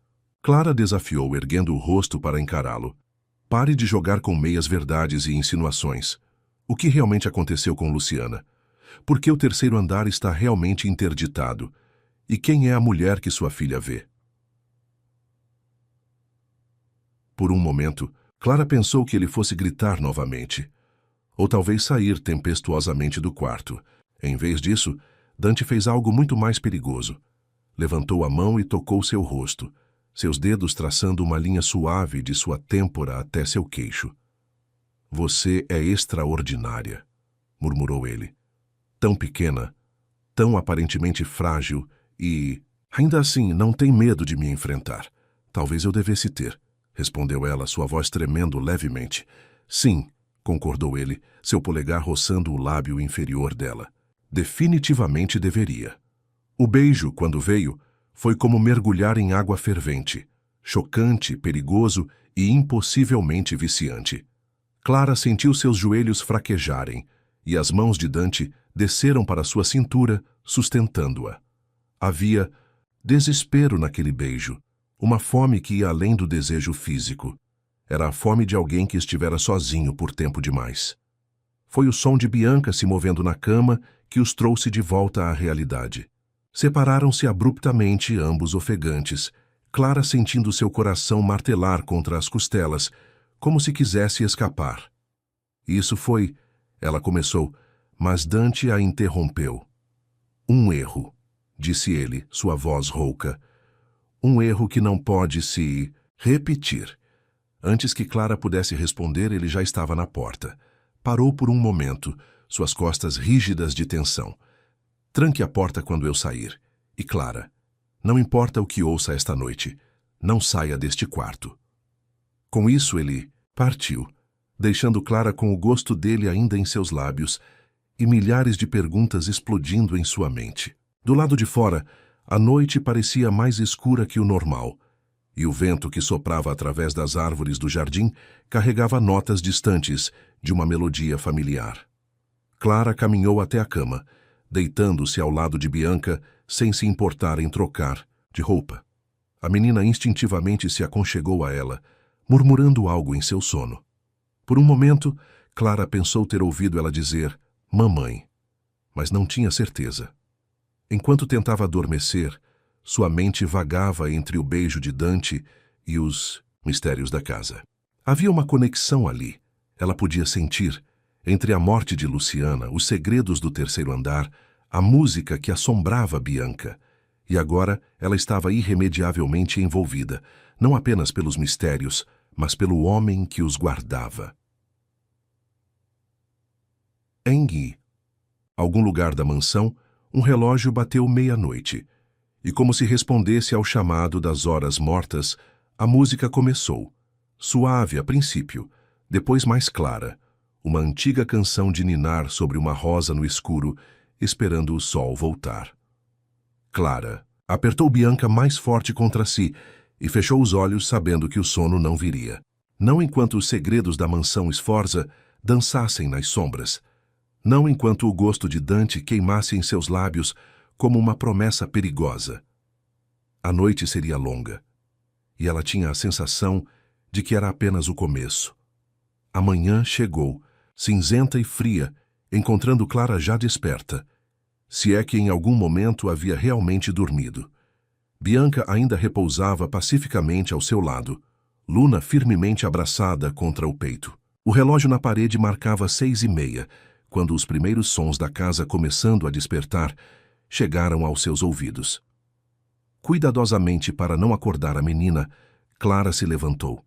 Clara desafiou, erguendo o rosto para encará-lo. Pare de jogar com meias-verdades e insinuações. O que realmente aconteceu com Luciana? Por que o 3º andar está realmente interditado? E quem é a mulher que sua filha vê? Por um momento, Clara pensou que ele fosse gritar novamente. Ou talvez sair tempestuosamente do quarto. Em vez disso, Dante fez algo muito mais perigoso. Levantou a mão e tocou seu rosto, seus dedos traçando uma linha suave de sua têmpora até seu queixo. Você é extraordinária, murmurou ele. Tão pequena, tão aparentemente frágil e, ainda assim, não tem medo de me enfrentar. Talvez eu devesse ter, respondeu ela, sua voz tremendo levemente. Sim, concordou ele, seu polegar roçando o lábio inferior dela. Definitivamente deveria. O beijo, quando veio, foi como mergulhar em água fervente, chocante, perigoso e impossivelmente viciante. Clara sentiu seus joelhos fraquejarem e as mãos de Dante desceram para sua cintura, sustentando-a. Havia desespero naquele beijo, uma fome que ia além do desejo físico. Era a fome de alguém que estivera sozinho por tempo demais. Foi o som de Bianca se movendo na cama que os trouxe de volta à realidade. Separaram-se abruptamente, ambos ofegantes, Clara sentindo seu coração martelar contra as costelas, como se quisesse escapar. Isso foi, ela começou, mas Dante a interrompeu. Um erro, disse ele, sua voz rouca. Um erro que não pode se repetir. Antes que Clara pudesse responder, ele já estava na porta. Parou por um momento, suas costas rígidas de tensão. Tranque a porta quando eu sair. E Clara, não importa o que ouça esta noite, não saia deste quarto. Com isso ele partiu, deixando Clara com o gosto dele ainda em seus lábios e milhares de perguntas explodindo em sua mente. Do lado de fora, a noite parecia mais escura que o normal, e o vento que soprava através das árvores do jardim carregava notas distantes de uma melodia familiar. Clara caminhou até a cama, deitando-se ao lado de Bianca sem se importar em trocar de roupa. A menina instintivamente se aconchegou a ela, murmurando algo em seu sono. Por um momento, Clara pensou ter ouvido ela dizer "mamãe", mas não tinha certeza. Enquanto tentava adormecer, sua mente vagava entre o beijo de Dante e os mistérios da casa. Havia uma conexão ali, ela podia sentir, entre a morte de Luciana, os segredos do 3º andar, a música que assombrava Bianca. E agora ela estava irremediavelmente envolvida, não apenas pelos mistérios, mas pelo homem que os guardava. Em algum lugar da mansão, um relógio bateu meia-noite, e como se respondesse ao chamado das horas mortas, a música começou, suave a princípio, depois mais clara, uma antiga canção de ninar sobre uma rosa no escuro, esperando o sol voltar. Clara apertou Bianca mais forte contra si e fechou os olhos sabendo que o sono não viria. Não enquanto os segredos da mansão Sforza dançassem nas sombras. Não enquanto o gosto de Dante queimasse em seus lábios como uma promessa perigosa. A noite seria longa, e ela tinha a sensação de que era apenas o começo. A manhã chegou, cinzenta e fria, encontrando Clara já desperta, se é que em algum momento havia realmente dormido. Bianca ainda repousava pacificamente ao seu lado, Luna firmemente abraçada contra o peito. O relógio na parede marcava 6:30, quando os primeiros sons da casa começando a despertar chegaram aos seus ouvidos. Cuidadosamente para não acordar a menina, Clara se levantou.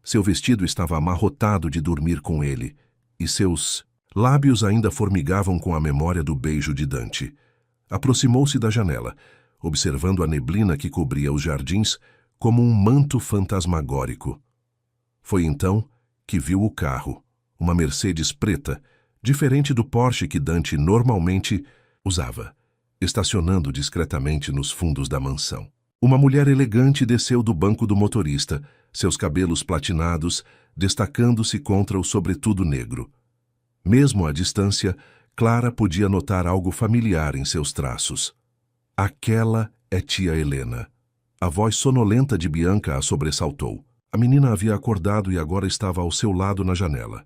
Seu vestido estava amarrotado de dormir com ele, e seus lábios ainda formigavam com a memória do beijo de Dante. Aproximou-se da janela, observando a neblina que cobria os jardins como um manto fantasmagórico. Foi então que viu o carro, uma Mercedes preta, diferente do Porsche que Dante normalmente usava, estacionando discretamente nos fundos da mansão. Uma mulher elegante desceu do banco do motorista, seus cabelos platinados destacando-se contra o sobretudo negro. Mesmo à distância, Clara podia notar algo familiar em seus traços. Aquela é tia Helena. A voz sonolenta de Bianca a sobressaltou. A menina havia acordado e agora estava ao seu lado na janela.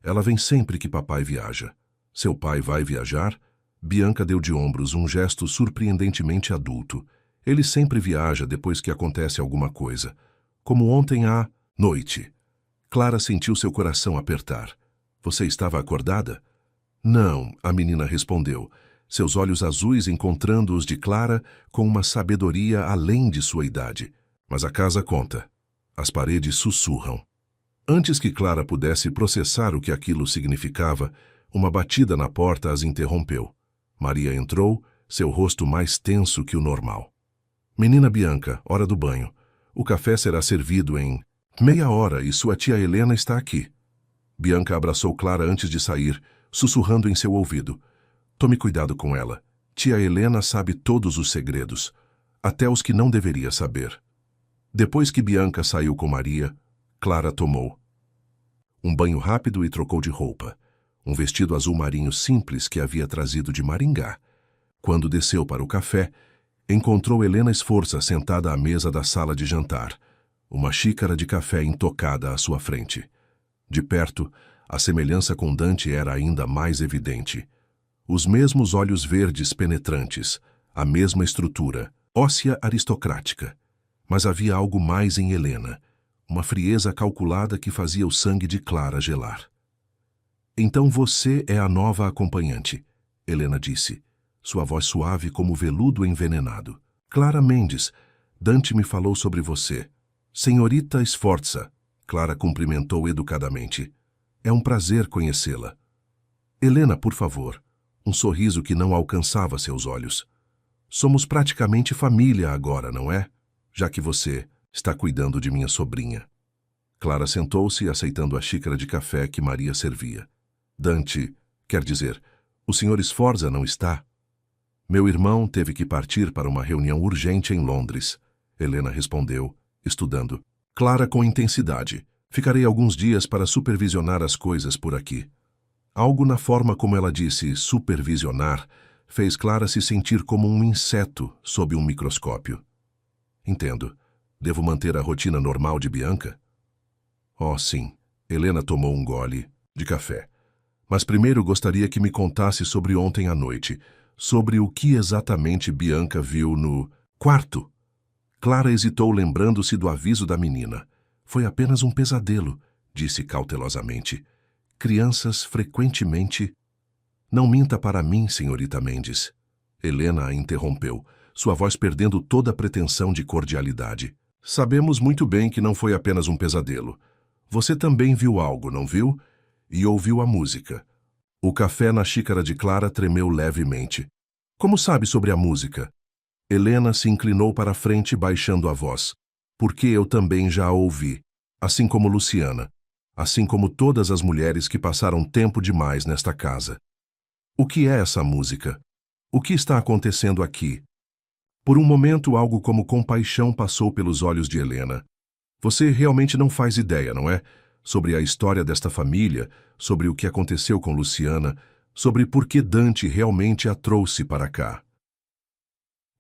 Ela vem sempre que papai viaja. Seu pai vai viajar? Bianca deu de ombros, um gesto surpreendentemente adulto. Ele sempre viaja depois que acontece alguma coisa. Como ontem à noite. Clara sentiu seu coração apertar. Você estava acordada? Não, a menina respondeu, seus olhos azuis encontrando os de Clara com uma sabedoria além de sua idade. Mas a casa conta. As paredes sussurram. Antes que Clara pudesse processar o que aquilo significava, uma batida na porta as interrompeu. Maria entrou, seu rosto mais tenso que o normal. Menina Bianca, hora do banho. O café será servido em meia hora e sua tia Helena está aqui. Bianca abraçou Clara antes de sair, sussurrando em seu ouvido. Tome cuidado com ela. Tia Helena sabe todos os segredos, até os que não deveria saber. Depois que Bianca saiu com Maria, Clara tomou um banho rápido e trocou de roupa, um vestido azul marinho simples que havia trazido de Maringá. Quando desceu para o café, encontrou Helena Sforza sentada à mesa da sala de jantar, uma xícara de café intocada à sua frente. De perto, a semelhança com Dante era ainda mais evidente. Os mesmos olhos verdes penetrantes, a mesma estrutura, óssea aristocrática. Mas havia algo mais em Helena, uma frieza calculada que fazia o sangue de Clara gelar. Então você é a nova acompanhante, Helena disse, sua voz suave como veludo envenenado. Clara Mendes, Dante me falou sobre você. Senhorita Sforza, Clara cumprimentou educadamente. É um prazer conhecê-la. Helena, por favor. Um sorriso que não alcançava seus olhos. Somos praticamente família agora, não é? Já que você está cuidando de minha sobrinha. Clara sentou-se, aceitando a xícara de café que Maria servia. Dante, quer dizer, o Sr. Sforza não está? Meu irmão teve que partir para uma reunião urgente em Londres. Helena respondeu, estudando. Clara com intensidade. Ficarei alguns dias para supervisionar as coisas por aqui. Algo na forma como ela disse supervisionar fez Clara se sentir como um inseto sob um microscópio. Entendo. Devo manter a rotina normal de Bianca? Oh, sim. Helena tomou um gole de café. Mas primeiro gostaria que me contasse sobre ontem à noite, sobre o que exatamente Bianca viu no quarto. Clara hesitou, lembrando-se do aviso da menina. Foi apenas um pesadelo, disse cautelosamente. Crianças frequentemente... Não minta para mim, senhorita Mendes. Helena a interrompeu, sua voz perdendo toda a pretensão de cordialidade. Sabemos muito bem que não foi apenas um pesadelo. Você também viu algo, não viu? E ouviu a música. O café na xícara de Clara tremeu levemente. Como sabe sobre a música? Helena se inclinou para a frente, baixando a voz. Porque eu também já a ouvi, assim como Luciana, assim como todas as mulheres que passaram tempo demais nesta casa. O que é essa música? O que está acontecendo aqui? Por um momento, algo como compaixão passou pelos olhos de Helena. Você realmente não faz ideia, não é? Sobre a história desta família, sobre o que aconteceu com Luciana, sobre por que Dante realmente a trouxe para cá.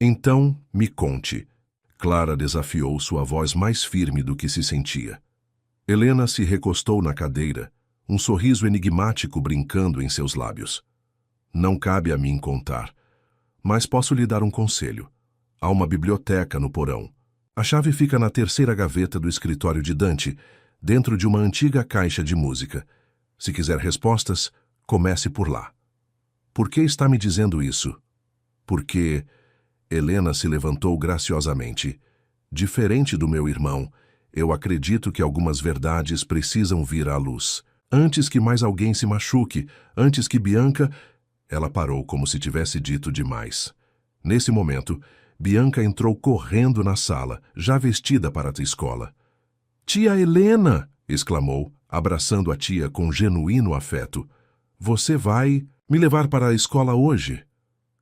Então, me conte. Clara desafiou, sua voz mais firme do que se sentia. Helena se recostou na cadeira, um sorriso enigmático brincando em seus lábios. Não cabe a mim contar. Mas posso lhe dar um conselho. Há uma biblioteca no porão. A chave fica na terceira gaveta do escritório de Dante, dentro de uma antiga caixa de música. Se quiser respostas, comece por lá. Por que está me dizendo isso? Porque... Helena se levantou graciosamente. Diferente do meu irmão, eu acredito que algumas verdades precisam vir à luz. Antes que mais alguém se machuque, antes que Bianca... Ela parou como se tivesse dito demais. Nesse momento, Bianca entrou correndo na sala, já vestida para a escola. "Tia Helena!" exclamou, abraçando a tia com genuíno afeto. "Você vai me levar para a escola hoje?"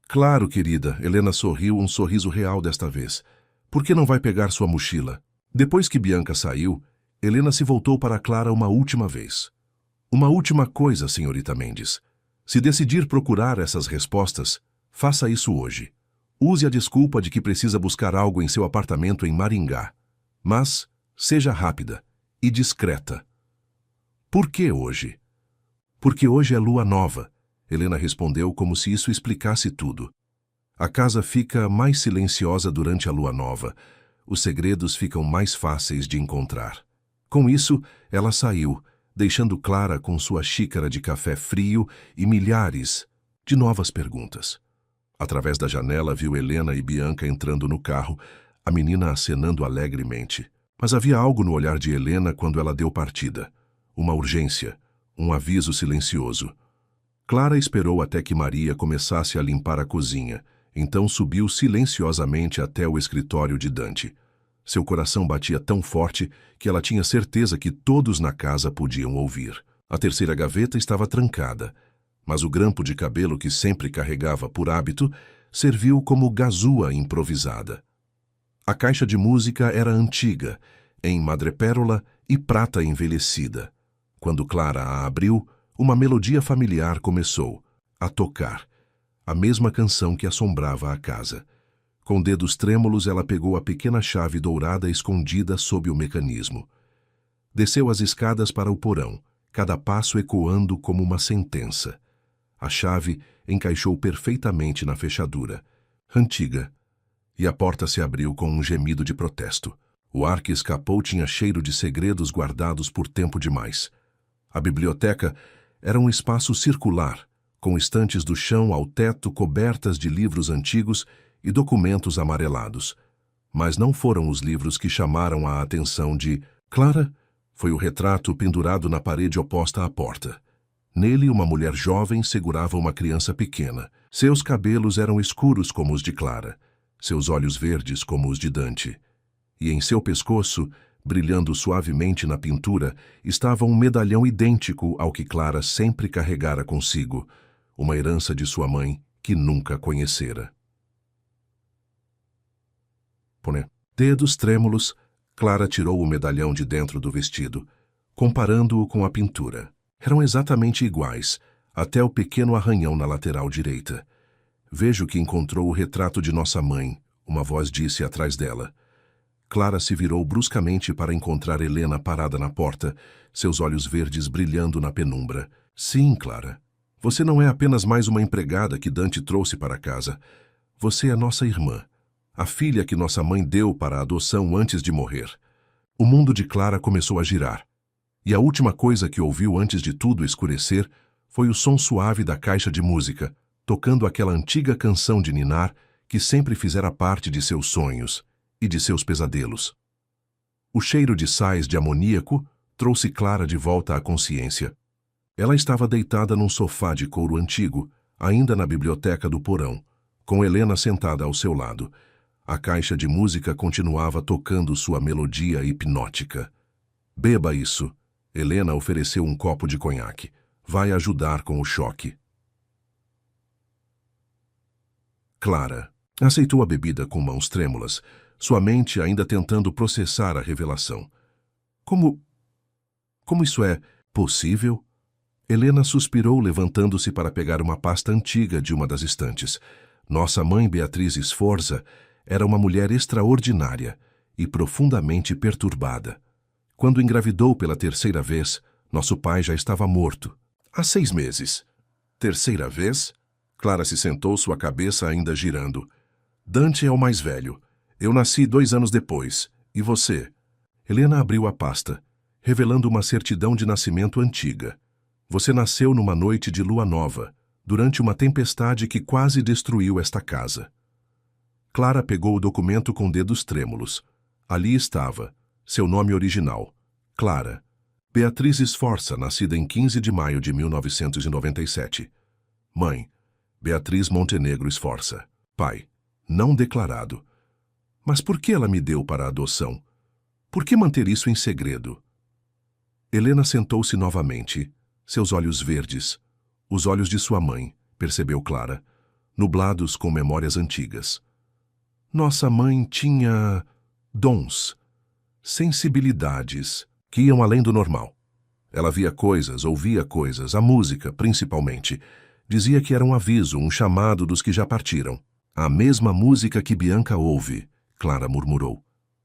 "Claro, querida." Helena sorriu, um sorriso real desta vez. "Por que não vai pegar sua mochila?" Depois que Bianca saiu, Helena se voltou para Clara uma última vez. "Uma última coisa, senhorita Mendes. Se decidir procurar essas respostas, faça isso hoje. Use a desculpa de que precisa buscar algo em seu apartamento em Maringá. Mas seja rápida e discreta." "Por que hoje?" "Porque hoje é lua nova." Helena respondeu como se isso explicasse tudo. "A casa fica mais silenciosa durante a lua nova. Os segredos ficam mais fáceis de encontrar." Com isso, ela saiu, deixando Clara com sua xícara de café frio e milhares de novas perguntas. Através da janela viu Helena e Bianca entrando no carro, a menina acenando alegremente. Mas havia algo no olhar de Helena quando ela deu partida. Uma urgência, um aviso silencioso. Clara esperou até que Maria começasse a limpar a cozinha, então subiu silenciosamente até o escritório de Dante. Seu coração batia tão forte que ela tinha certeza que todos na casa podiam ouvir. A terceira gaveta estava trancada, mas o grampo de cabelo que sempre carregava por hábito serviu como gazua improvisada. A caixa de música era antiga, em madrepérola e prata envelhecida. Quando Clara a abriu, uma melodia familiar começou a tocar, a mesma canção que assombrava a casa. Com dedos trêmulos, ela pegou a pequena chave dourada escondida sob o mecanismo. Desceu as escadas para o porão, cada passo ecoando como uma sentença. A chave encaixou perfeitamente na fechadura, antiga, e a porta se abriu com um gemido de protesto. O ar que escapou tinha cheiro de segredos guardados por tempo demais. A biblioteca era um espaço circular, com estantes do chão ao teto cobertas de livros antigos e documentos amarelados. Mas não foram os livros que chamaram a atenção de Clara. Foi o retrato pendurado na parede oposta à porta. Nele, uma mulher jovem segurava uma criança pequena. Seus cabelos eram escuros como os de Clara, seus olhos verdes como os de Dante. E em seu pescoço, brilhando suavemente na pintura, estava um medalhão idêntico ao que Clara sempre carregara consigo, uma herança de sua mãe que nunca conhecera. Dedos trêmulos, Clara tirou o medalhão de dentro do vestido, comparando-o com a pintura. Eram exatamente iguais, até o pequeno arranhão na lateral direita. "Vejo que encontrou o retrato de nossa mãe", uma voz disse atrás dela. Clara se virou bruscamente para encontrar Helena parada na porta, seus olhos verdes brilhando na penumbra. "Sim, Clara. Você não é apenas mais uma empregada que Dante trouxe para casa. Você é nossa irmã, a filha que nossa mãe deu para a adoção antes de morrer." O mundo de Clara começou a girar, e a última coisa que ouviu antes de tudo escurecer foi o som suave da caixa de música, tocando aquela antiga canção de ninar que sempre fizera parte de seus sonhos e de seus pesadelos. O cheiro de sais de amoníaco trouxe Clara de volta à consciência. Ela estava deitada num sofá de couro antigo, ainda na biblioteca do porão, com Helena sentada ao seu lado. A caixa de música continuava tocando sua melodia hipnótica. "Beba isso." Helena ofereceu um copo de conhaque. "Vai ajudar com o choque." Clara aceitou a bebida com mãos trêmulas, sua mente ainda tentando processar a revelação. Como isso é possível?" Helena suspirou, levantando-se para pegar uma pasta antiga de uma das estantes. Nossa mãe Beatriz Sforza era uma mulher extraordinária e profundamente perturbada. Quando engravidou pela terceira vez, nosso pai já estava morto. Há 6 meses. "Terceira vez?" Clara se sentou, sua cabeça ainda girando. Dante é o mais velho. Eu nasci 2 anos depois. E você? Helena abriu a pasta, revelando uma certidão de nascimento antiga. Você nasceu numa noite de lua nova, durante uma tempestade que quase destruiu esta casa. Clara pegou o documento com dedos trêmulos. Ali estava, seu nome original, Clara. Beatriz Sforza, nascida em 15 de maio de 1997. Mãe, Beatriz Montenegro Sforza. Pai, não declarado. Mas por que ela me deu para a adoção? Por que manter isso em segredo? Helena sentou-se novamente, seus olhos verdes, os olhos de sua mãe, percebeu Clara, nublados com memórias antigas. Nossa mãe tinha dons, sensibilidades que iam além do normal. Ela via coisas, ouvia coisas, a música, principalmente. Dizia que era um aviso, um chamado dos que já partiram. A mesma música que Bianca ouve, Clara murmurou.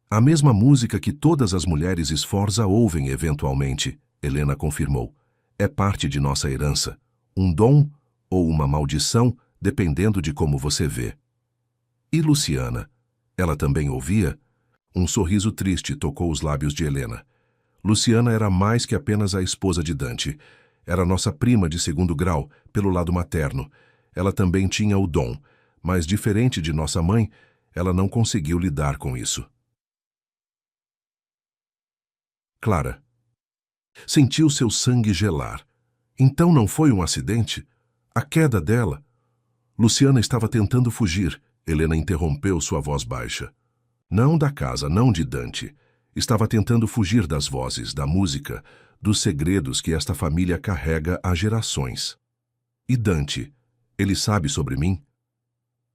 A mesma música que todas as mulheres Sforza ouvem eventualmente, Helena confirmou. É parte de nossa herança. Um dom ou uma maldição, dependendo de como você vê. E Luciana? Ela também ouvia? Um sorriso triste tocou os lábios de Helena. Luciana era mais que apenas a esposa de Dante. Era nossa prima de 2º grau, pelo lado materno. Ela também tinha o dom, mas diferente de nossa mãe, ela não conseguiu lidar com isso. Clara. Sentiu seu sangue gelar. Então não foi um acidente? A queda dela? Luciana estava tentando fugir. Helena interrompeu sua voz baixa. Não da casa, não de Dante. Estava tentando fugir das vozes, da música, dos segredos que esta família carrega há gerações. E Dante? Ele sabe sobre mim?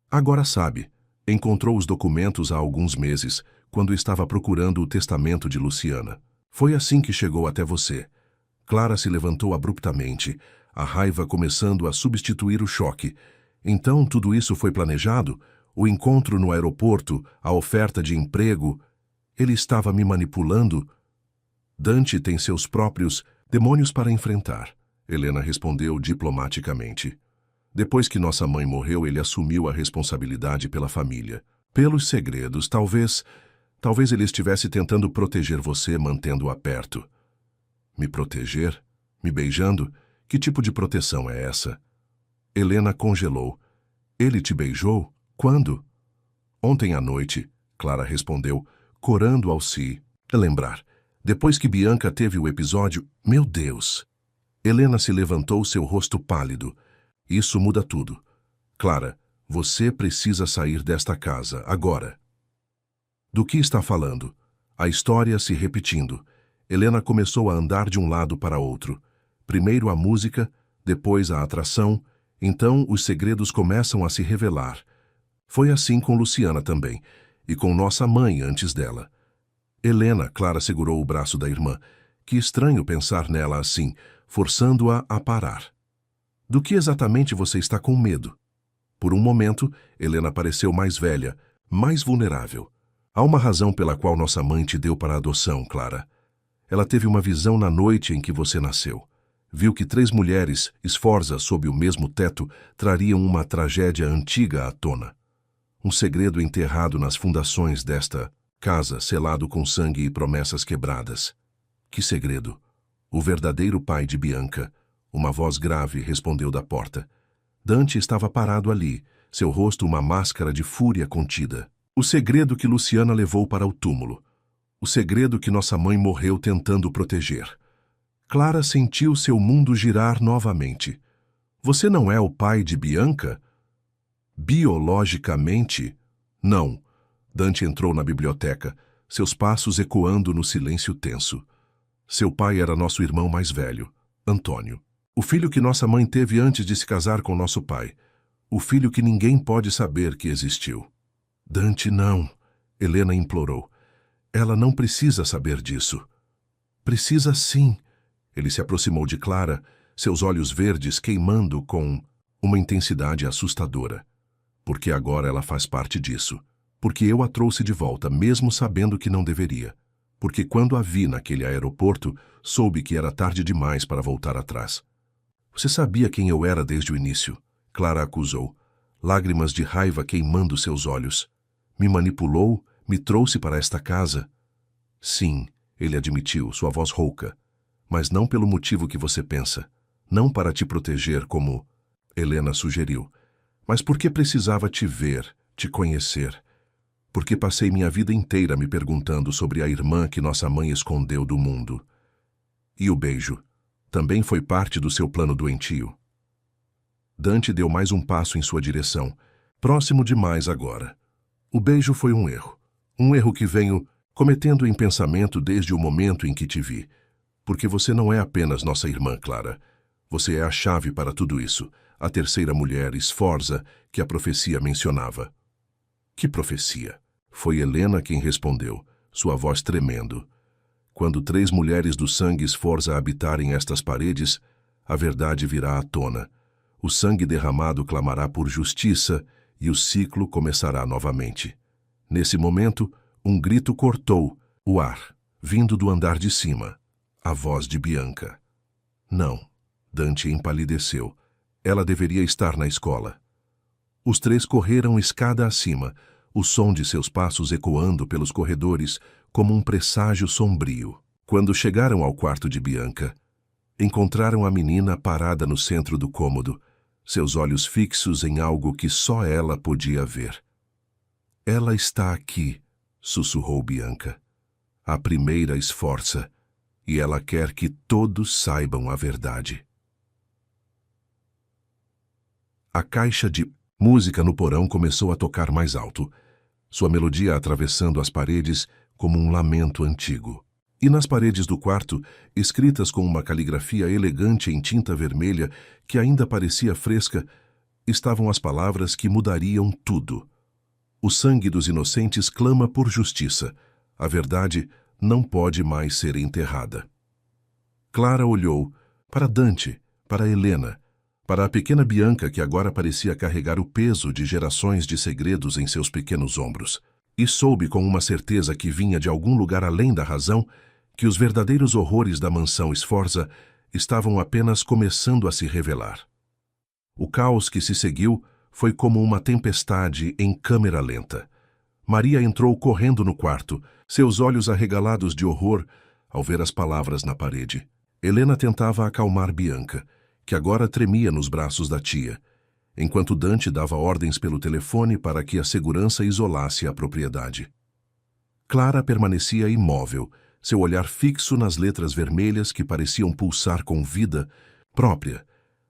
Agora sabe. Encontrou os documentos há alguns meses, quando estava procurando o testamento de Luciana. Foi assim que chegou até você. Clara se levantou abruptamente, a raiva começando a substituir o choque. Então tudo isso foi planejado? O encontro no aeroporto, a oferta de emprego... Ele estava me manipulando? Dante tem seus próprios demônios para enfrentar, Helena respondeu diplomaticamente. Depois que nossa mãe morreu, ele assumiu a responsabilidade pela família. Pelos segredos, talvez ele estivesse tentando proteger você, mantendo-a perto. Me proteger? Me beijando? Que tipo de proteção é essa? Helena congelou. Ele te beijou? Quando? Ontem à noite, Clara respondeu, corando ao se lembrar. Depois que Bianca teve o episódio, meu Deus! Helena se levantou, seu rosto pálido. Isso muda tudo. Clara, você precisa sair desta casa, agora. Do que está falando? A história se repetindo. Helena começou a andar de um lado para outro. Primeiro a música, depois a atração, então os segredos começam a se revelar. Foi assim com Luciana também. E com nossa mãe antes dela. Helena, Clara segurou o braço da irmã. Que estranho pensar nela assim, forçando-a a parar. Do que exatamente você está com medo? Por um momento, Helena pareceu mais velha, mais vulnerável. Há uma razão pela qual nossa mãe te deu para a adoção, Clara. Ela teve uma visão na noite em que você nasceu. Viu que 3 mulheres, Sforza sob o mesmo teto, trariam uma tragédia antiga à tona. Um segredo enterrado nas fundações desta casa, selado com sangue e promessas quebradas. Que segredo? O verdadeiro pai de Bianca. Uma voz grave respondeu da porta. Dante estava parado ali, seu rosto uma máscara de fúria contida. O segredo que Luciana levou para o túmulo. O segredo que nossa mãe morreu tentando proteger. Clara sentiu seu mundo girar novamente. Você não é o pai de Bianca? Biologicamente, não. Dante entrou na biblioteca, seus passos ecoando no silêncio tenso. Seu pai era nosso irmão mais velho, Antônio. O filho que nossa mãe teve antes de se casar com nosso pai. O filho que ninguém pode saber que existiu. Dante, não. Helena implorou. Ela não precisa saber disso. Precisa sim. Ele se aproximou de Clara, seus olhos verdes queimando com uma intensidade assustadora. Porque agora ela faz parte disso. Porque eu a trouxe de volta, mesmo sabendo que não deveria. Porque quando a vi naquele aeroporto, soube que era tarde demais para voltar atrás. Você sabia quem eu era desde o início. Clara acusou, lágrimas de raiva queimando seus olhos. Me manipulou, me trouxe para esta casa. Sim, ele admitiu, sua voz rouca. Mas não pelo motivo que você pensa. Não para te proteger como Helena sugeriu. Mas porque precisava te ver, te conhecer. Porque passei minha vida inteira me perguntando sobre a irmã que nossa mãe escondeu do mundo. E o beijo? Também foi parte do seu plano doentio? Dante deu mais um passo em sua direção, próximo demais agora. O beijo foi um erro. Um erro que venho cometendo em pensamento desde o momento em que te vi. Porque você não é apenas nossa irmã, Clara. Você é a chave para tudo isso, a terceira mulher, Sforza, que a profecia mencionava. Que profecia? Foi Helena quem respondeu, sua voz tremendo. Quando 3 mulheres do sangue Sforza habitarem estas paredes, a verdade virá à tona. O sangue derramado clamará por justiça e o ciclo começará novamente. Nesse momento, um grito cortou o ar, vindo do andar de cima. A voz de Bianca. Não. Dante empalideceu. Ela deveria estar na escola. Os 3 correram escada acima, o som de seus passos ecoando pelos corredores como um presságio sombrio. Quando chegaram ao quarto de Bianca, encontraram a menina parada no centro do cômodo, seus olhos fixos em algo que só ela podia ver. Ela está aqui, sussurrou Bianca. A primeira Sforza, e ela quer que todos saibam a verdade. A caixa de música no porão começou a tocar mais alto, sua melodia atravessando as paredes como um lamento antigo. E nas paredes do quarto, escritas com uma caligrafia elegante em tinta vermelha que ainda parecia fresca, estavam as palavras que mudariam tudo. O sangue dos inocentes clama por justiça. A verdade não pode mais ser enterrada. Clara olhou para Dante, para Helena, para a pequena Bianca que agora parecia carregar o peso de gerações de segredos em seus pequenos ombros, e soube com uma certeza que vinha de algum lugar além da razão que os verdadeiros horrores da mansão Sforza estavam apenas começando a se revelar. O caos que se seguiu foi como uma tempestade em câmera lenta. Maria entrou correndo no quarto, seus olhos arregalados de horror ao ver as palavras na parede. Helena tentava acalmar Bianca, que agora tremia nos braços da tia, enquanto Dante dava ordens pelo telefone para que a segurança isolasse a propriedade. Clara permanecia imóvel, seu olhar fixo nas letras vermelhas que pareciam pulsar com vida própria.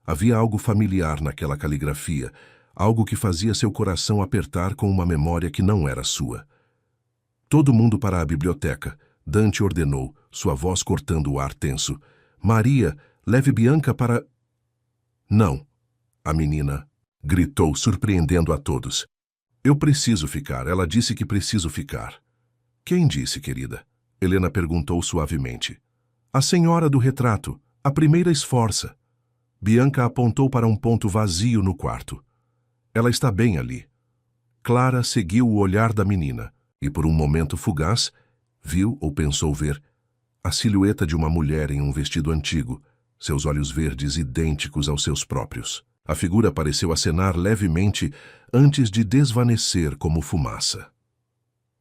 Havia algo familiar naquela caligrafia, algo que fazia seu coração apertar com uma memória que não era sua. Todo mundo para a biblioteca, Dante ordenou, sua voz cortando o ar tenso. Maria, leve Bianca para... Não, a menina gritou, surpreendendo a todos. Eu preciso ficar, ela disse que preciso ficar. Quem disse, querida? Helena perguntou suavemente. A senhora do retrato, a primeira Sforza. Bianca apontou para um ponto vazio no quarto. Ela está bem ali. Clara seguiu o olhar da menina e, por um momento fugaz, viu ou pensou ver a silhueta de uma mulher em um vestido antigo, seus olhos verdes idênticos aos seus próprios. A figura pareceu acenar levemente antes de desvanecer como fumaça.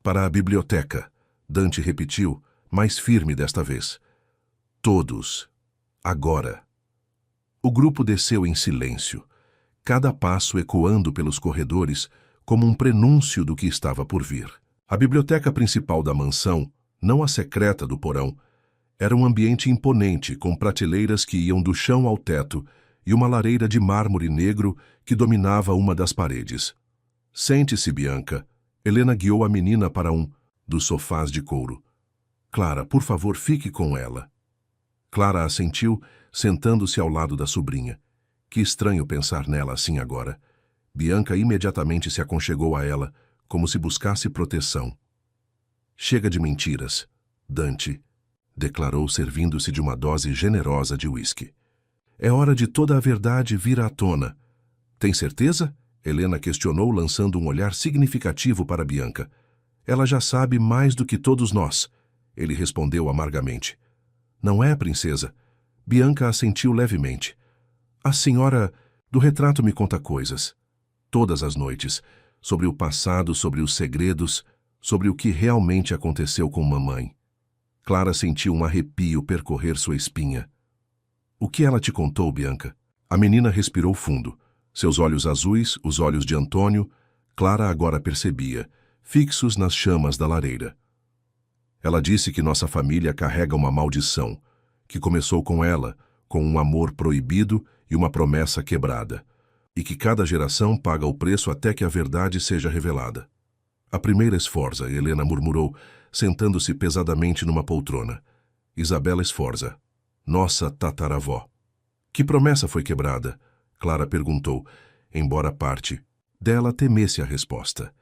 Para a biblioteca, Dante repetiu, mais firme desta vez. Todos. Agora. O grupo desceu em silêncio, cada passo ecoando pelos corredores como um prenúncio do que estava por vir. A biblioteca principal da mansão, não a secreta do porão, era um ambiente imponente com prateleiras que iam do chão ao teto e uma lareira de mármore negro que dominava uma das paredes. Sente-se, Bianca. Helena guiou a menina para um dos sofás de couro. Clara, por favor, fique com ela. Clara assentiu, sentando-se ao lado da sobrinha. Que estranho pensar nela assim agora. Bianca imediatamente se aconchegou a ela, como se buscasse proteção. Chega de mentiras, Dante declarou, servindo-se de uma dose generosa de uísque. É hora de toda a verdade vir à tona. Tem certeza? Helena questionou, lançando um olhar significativo para Bianca. Ela já sabe mais do que todos nós, ele respondeu amargamente. Não é, princesa? Bianca assentiu levemente. A senhora... Do retrato me conta coisas, todas as noites, sobre o passado, sobre os segredos, sobre o que realmente aconteceu com mamãe. Clara sentiu um arrepio percorrer sua espinha. O que ela te contou, Bianca? A menina respirou fundo. Seus olhos azuis, os olhos de Antônio, Clara agora percebia, fixos nas chamas da lareira. Ela disse que nossa família carrega uma maldição, que começou com ela, com um amor proibido e uma promessa quebrada, e que cada geração paga o preço até que a verdade seja revelada. A primeira Sforza, Helena murmurou, sentando-se pesadamente numa poltrona. Isabela Sforza, nossa tataravó. Que promessa foi quebrada? Clara perguntou, embora a parte dela temesse a resposta.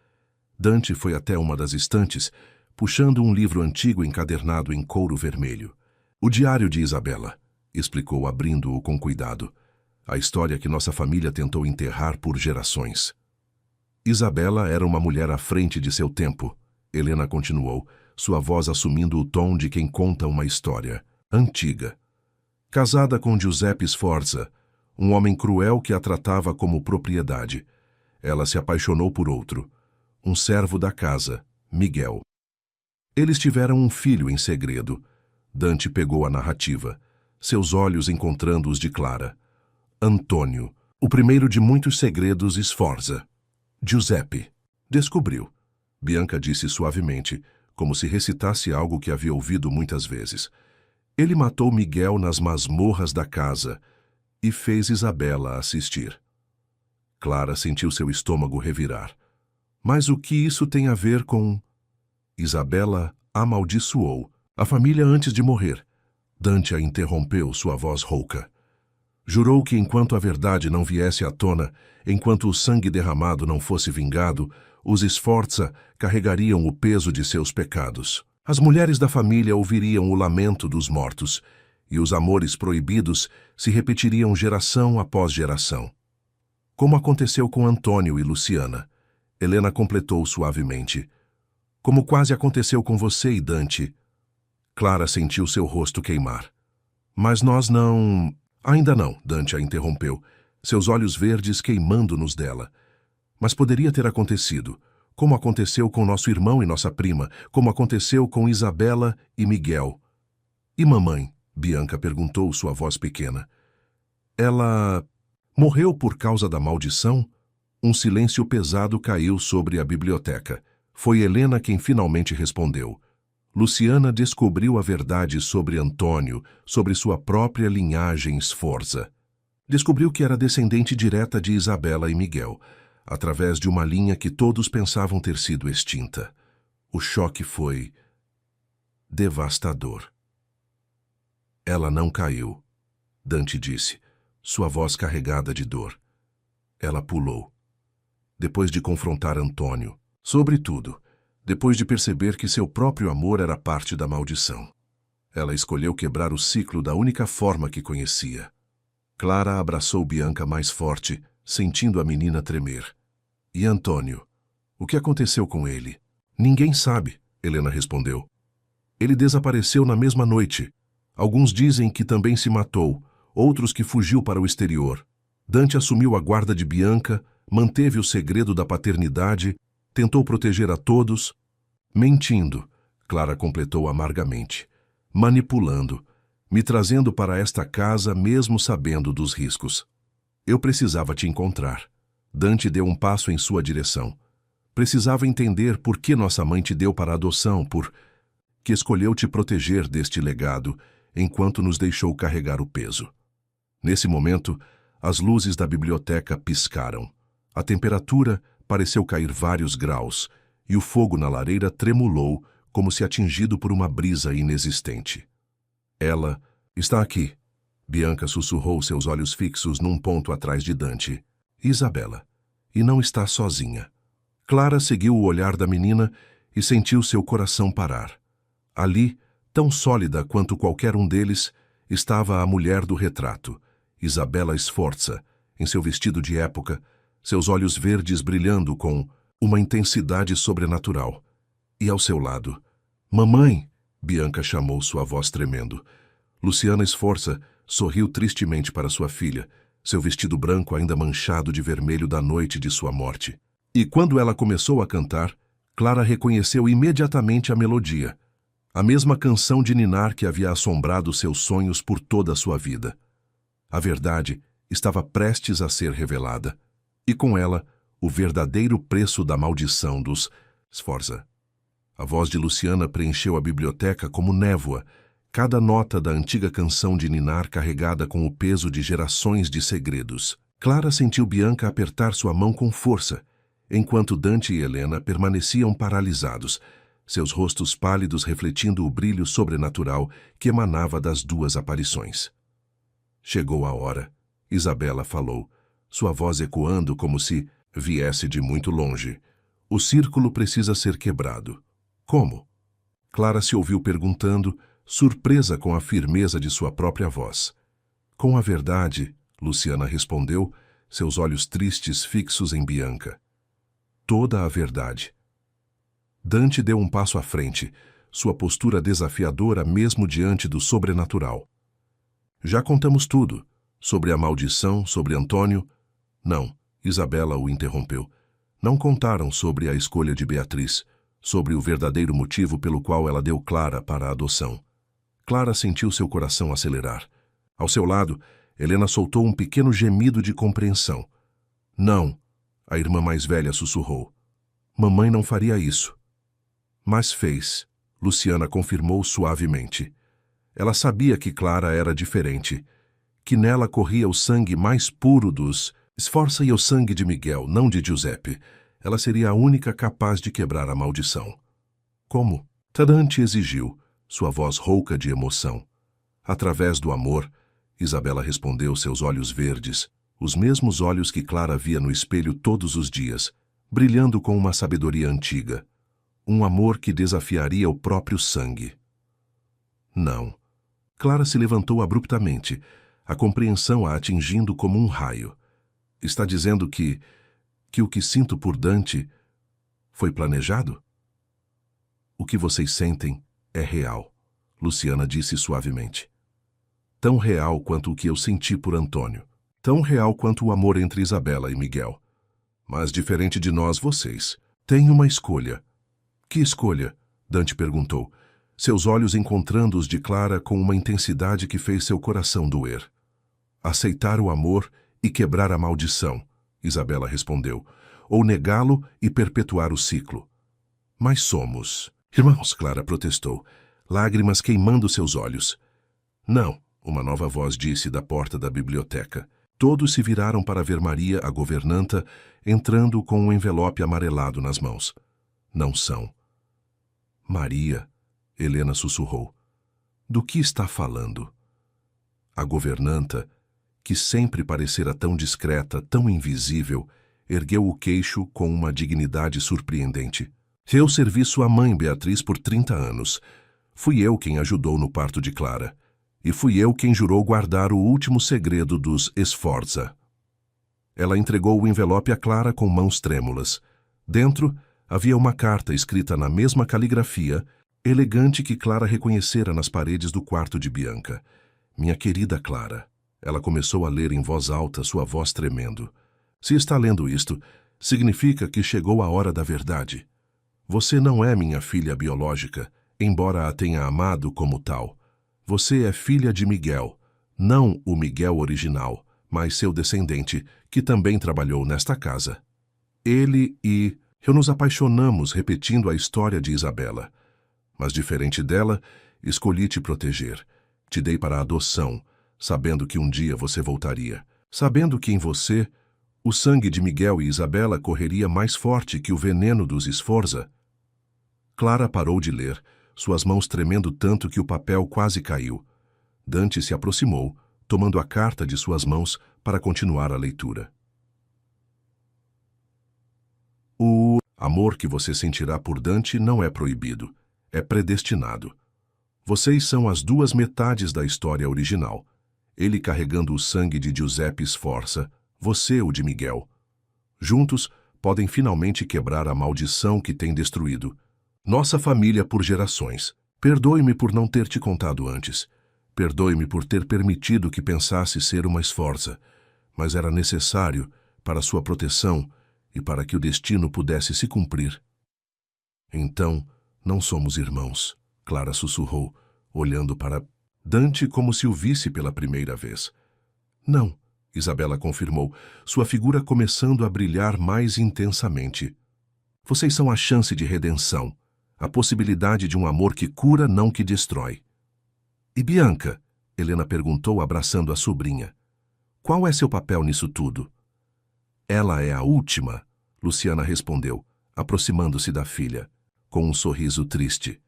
Dante foi até uma das estantes, puxando um livro antigo encadernado em couro vermelho. O diário de Isabela, explicou abrindo-o com cuidado. A história que nossa família tentou enterrar por gerações. Isabela era uma mulher à frente de seu tempo, Helena continuou, sua voz assumindo o tom de quem conta uma história antiga. Casada com Giuseppe Sforza, um homem cruel que a tratava como propriedade. Ela se apaixonou por outro, um servo da casa, Miguel. Eles tiveram um filho em segredo. Dante pegou a narrativa, seus olhos encontrando os de Clara. Antônio, o primeiro de muitos segredos Sforza. Giuseppe. Descobriu. Bianca disse suavemente, como se recitasse algo que havia ouvido muitas vezes. Ele matou Miguel nas masmorras da casa e fez Isabela assistir. Clara sentiu seu estômago revirar. Mas o que isso tem a ver com... Isabela amaldiçoou a família antes de morrer. Dante a interrompeu, sua voz rouca. Jurou que enquanto a verdade não viesse à tona, enquanto o sangue derramado não fosse vingado, os Sforza carregariam o peso de seus pecados. As mulheres da família ouviriam o lamento dos mortos, e os amores proibidos se repetiriam geração após geração. Como aconteceu com Antônio e Luciana, Helena completou suavemente. Como quase aconteceu com você e Dante. Clara sentiu seu rosto queimar. Mas nós não... Ainda não, Dante a interrompeu, seus olhos verdes queimando nos dela. Mas poderia ter acontecido, como aconteceu com nosso irmão e nossa prima, como aconteceu com Isabela e Miguel. E mamãe? Bianca perguntou, sua voz pequena. Ela morreu por causa da maldição? Um silêncio pesado caiu sobre a biblioteca. Foi Helena quem finalmente respondeu. Luciana descobriu a verdade sobre Antônio, sobre sua própria linhagem Sforza. Descobriu que era descendente direta de Isabela e Miguel, através de uma linha que todos pensavam ter sido extinta. O choque foi devastador. Ela não caiu, Dante disse, sua voz carregada de dor. Ela pulou. Depois de confrontar Antônio, sobretudo, depois de perceber que seu próprio amor era parte da maldição. Ela escolheu quebrar o ciclo da única forma que conhecia. Clara abraçou Bianca mais forte, sentindo a menina tremer. E Antônio? O que aconteceu com ele? Ninguém sabe, Helena respondeu. Ele desapareceu na mesma noite. Alguns dizem que também se matou, outros que fugiu para o exterior. Dante assumiu a guarda de Bianca, manteve o segredo da paternidade, tentou proteger a todos, mentindo, Clara completou amargamente, manipulando, me trazendo para esta casa mesmo sabendo dos riscos. Eu precisava te encontrar. Dante deu um passo em sua direção. Precisava entender por que nossa mãe te deu para adoção, por que escolheu te proteger deste legado, enquanto nos deixou carregar o peso. Nesse momento, as luzes da biblioteca piscaram. A temperatura pareceu cair vários graus, e o fogo na lareira tremulou, como se atingido por uma brisa inexistente. Ela está aqui. Bianca sussurrou, seus olhos fixos num ponto atrás de Dante. Isabela. E não está sozinha. Clara seguiu o olhar da menina e sentiu seu coração parar. Ali, tão sólida quanto qualquer um deles, estava a mulher do retrato, Isabela Sforza, em seu vestido de época, seus olhos verdes brilhando com uma intensidade sobrenatural. E ao seu lado, mamãe, Bianca chamou, sua voz tremendo. Luciana Sforza sorriu tristemente para sua filha, seu vestido branco ainda manchado de vermelho da noite de sua morte. E quando ela começou a cantar, Clara reconheceu imediatamente a melodia, a mesma canção de ninar que havia assombrado seus sonhos por toda a sua vida. A verdade estava prestes a ser revelada, e com ela, o verdadeiro preço da maldição dos Sforza. A voz de Luciana preencheu a biblioteca como névoa, cada nota da antiga canção de ninar carregada com o peso de gerações de segredos. Clara sentiu Bianca apertar sua mão com força, enquanto Dante e Helena permaneciam paralisados, seus rostos pálidos refletindo o brilho sobrenatural que emanava das duas aparições. Chegou a hora. Isabela falou, sua voz ecoando como se viesse de muito longe. O círculo precisa ser quebrado. Como? Clara se ouviu perguntando, surpresa com a firmeza de sua própria voz. Com a verdade, Luciana respondeu, seus olhos tristes fixos em Bianca. Toda a verdade. Dante deu um passo à frente, sua postura desafiadora mesmo diante do sobrenatural. Já contamos tudo. Sobre a maldição, sobre Antônio... Não, Isabela o interrompeu. Não contaram sobre a escolha de Beatriz, sobre o verdadeiro motivo pelo qual ela deu Clara para a adoção. Clara sentiu seu coração acelerar. Ao seu lado, Helena soltou um pequeno gemido de compreensão. Não, a irmã mais velha sussurrou. Mamãe não faria isso. Mas fez, Luciana confirmou suavemente. Ela sabia que Clara era diferente, que nela corria o sangue mais puro dos Sforza e o sangue de Miguel, não de Giuseppe. Ela seria a única capaz de quebrar a maldição. Como? Dante exigiu, sua voz rouca de emoção. Através do amor, Isabela respondeu, seus olhos verdes, os mesmos olhos que Clara via no espelho todos os dias, brilhando com uma sabedoria antiga. Um amor que desafiaria o próprio sangue. Não. Clara se levantou abruptamente, a compreensão a atingindo como um raio. Está dizendo que o que sinto por Dante foi planejado? O que vocês sentem é real, Luciana disse suavemente. Tão real quanto o que eu senti por Antônio. Tão real quanto o amor entre Isabela e Miguel. Mas diferente de nós, vocês têm uma escolha. Que escolha? Dante perguntou, seus olhos encontrando os de Clara com uma intensidade que fez seu coração doer. Aceitar o amor e quebrar a maldição, Isabela respondeu, ou negá-lo e perpetuar o ciclo. Mas somos irmãos, Clara protestou, lágrimas queimando seus olhos. Não, uma nova voz disse da porta da biblioteca. Todos se viraram para ver Maria, a governanta, entrando com um envelope amarelado nas mãos. Não são. Maria, Helena sussurrou. Do que está falando? A governanta, que sempre parecera tão discreta, tão invisível, ergueu o queixo com uma dignidade surpreendente. Eu servi sua mãe, Beatriz, por 30 anos. Fui eu quem ajudou no parto de Clara. E fui eu quem jurou guardar o último segredo dos Sforza. Ela entregou o envelope a Clara com mãos trêmulas. Dentro havia uma carta escrita na mesma caligrafia, elegante que Clara reconhecera nas paredes do quarto de Bianca. Minha querida Clara. Ela começou a ler em voz alta, sua voz tremendo. Se está lendo isto, significa que chegou a hora da verdade. Você não é minha filha biológica, embora a tenha amado como tal. Você é filha de Miguel, não o Miguel original, mas seu descendente, que também trabalhou nesta casa. Ele e eu nos apaixonamos repetindo a história de Isabela. Mas diferente dela, escolhi te proteger. Te dei para a adoção, sabendo que um dia você voltaria. Sabendo que em você, o sangue de Miguel e Isabela correria mais forte que o veneno dos Sforza. Clara parou de ler, suas mãos tremendo tanto que o papel quase caiu. Dante se aproximou, tomando a carta de suas mãos para continuar a leitura. O amor que você sentirá por Dante não é proibido, é predestinado. Vocês são as duas metades da história original. Ele carregando o sangue de Giuseppe Sforza, você o de Miguel. Juntos, podem finalmente quebrar a maldição que tem destruído nossa família por gerações. Perdoe-me por não ter te contado antes. Perdoe-me por ter permitido que pensasse ser uma Sforza. mas era necessário para sua proteção e para que o destino pudesse se cumprir. Então, não somos irmãos, Clara sussurrou, olhando para Dante como se o visse pela primeira vez. Não, Isabela confirmou, sua figura começando a brilhar mais intensamente. Vocês são a chance de redenção, a possibilidade de um amor que cura, não que destrói. E Bianca? Helena perguntou, abraçando a sobrinha. Qual é seu papel nisso tudo? Ela é a última, Luciana respondeu, aproximando-se da filha, com um sorriso triste.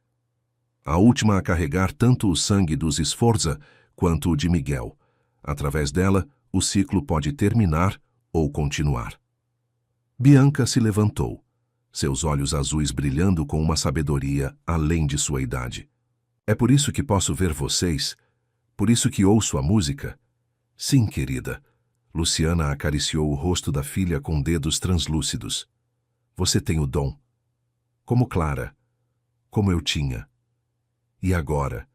A última a carregar tanto o sangue dos Sforza quanto o de Miguel. Através dela, o ciclo pode terminar ou continuar. Bianca se levantou, seus olhos azuis brilhando com uma sabedoria além de sua idade. É por isso que posso ver vocês? Por isso que ouço a música? Sim, querida. Luciana acariciou o rosto da filha com dedos translúcidos. Você tem o dom. Como Clara. Como eu tinha. E agora?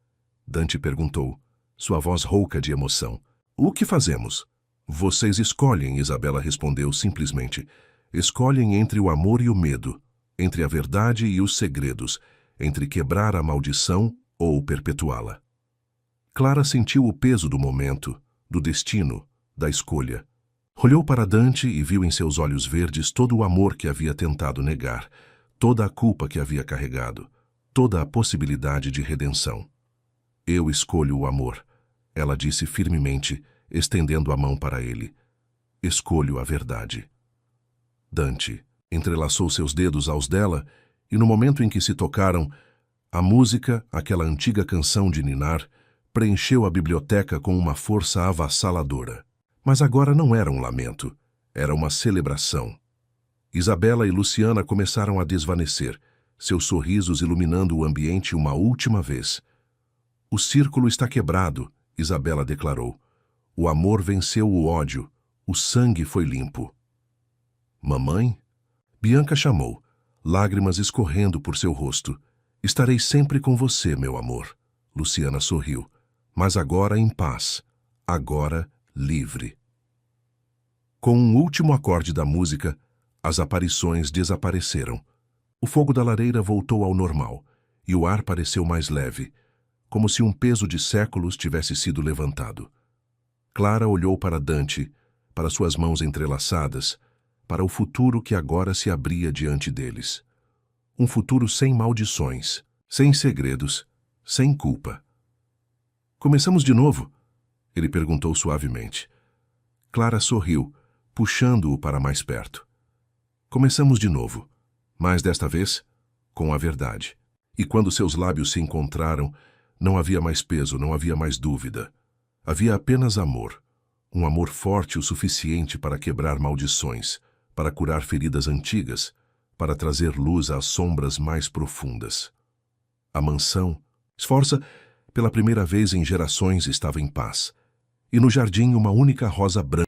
Dante perguntou, sua voz rouca de emoção. O que fazemos? Vocês escolhem, Isabela respondeu simplesmente. Escolhem entre o amor e o medo, entre a verdade e os segredos, entre quebrar a maldição ou perpetuá-la. Clara sentiu o peso do momento, do destino, da escolha. Olhou para Dante e viu em seus olhos verdes todo o amor que havia tentado negar, toda a culpa que havia carregado, toda a possibilidade de redenção. Eu escolho o amor, ela disse firmemente, estendendo a mão para ele. Escolho a verdade. Dante entrelaçou seus dedos aos dela e no momento em que se tocaram, a música, aquela antiga canção de ninar, preencheu a biblioteca com uma força avassaladora. Mas agora não era um lamento, era uma celebração. Isabela e Luciana começaram a desvanecer, seus sorrisos iluminando o ambiente uma última vez. O círculo está quebrado, Isabela declarou. O amor venceu o ódio, o sangue foi limpo. Mamãe? Bianca chamou, lágrimas escorrendo por seu rosto. Estarei sempre com você, meu amor. Luciana sorriu, mas agora em paz, agora livre. Com um último acorde da música, as aparições desapareceram. O fogo da lareira voltou ao normal, e o ar pareceu mais leve, como se um peso de séculos tivesse sido levantado. Clara olhou para Dante, para suas mãos entrelaçadas, para o futuro que agora se abria diante deles. Um futuro sem maldições, sem segredos, sem culpa. Começamos de novo? Ele perguntou suavemente. Clara sorriu, puxando-o para mais perto. Começamos de novo, mas desta vez, com a verdade. E quando seus lábios se encontraram, não havia mais peso, não havia mais dúvida. Havia apenas amor. Um amor forte o suficiente para quebrar maldições, para curar feridas antigas, para trazer luz às sombras mais profundas. A mansão, Sforza, pela primeira vez em gerações, estava em paz. E no jardim uma única rosa branca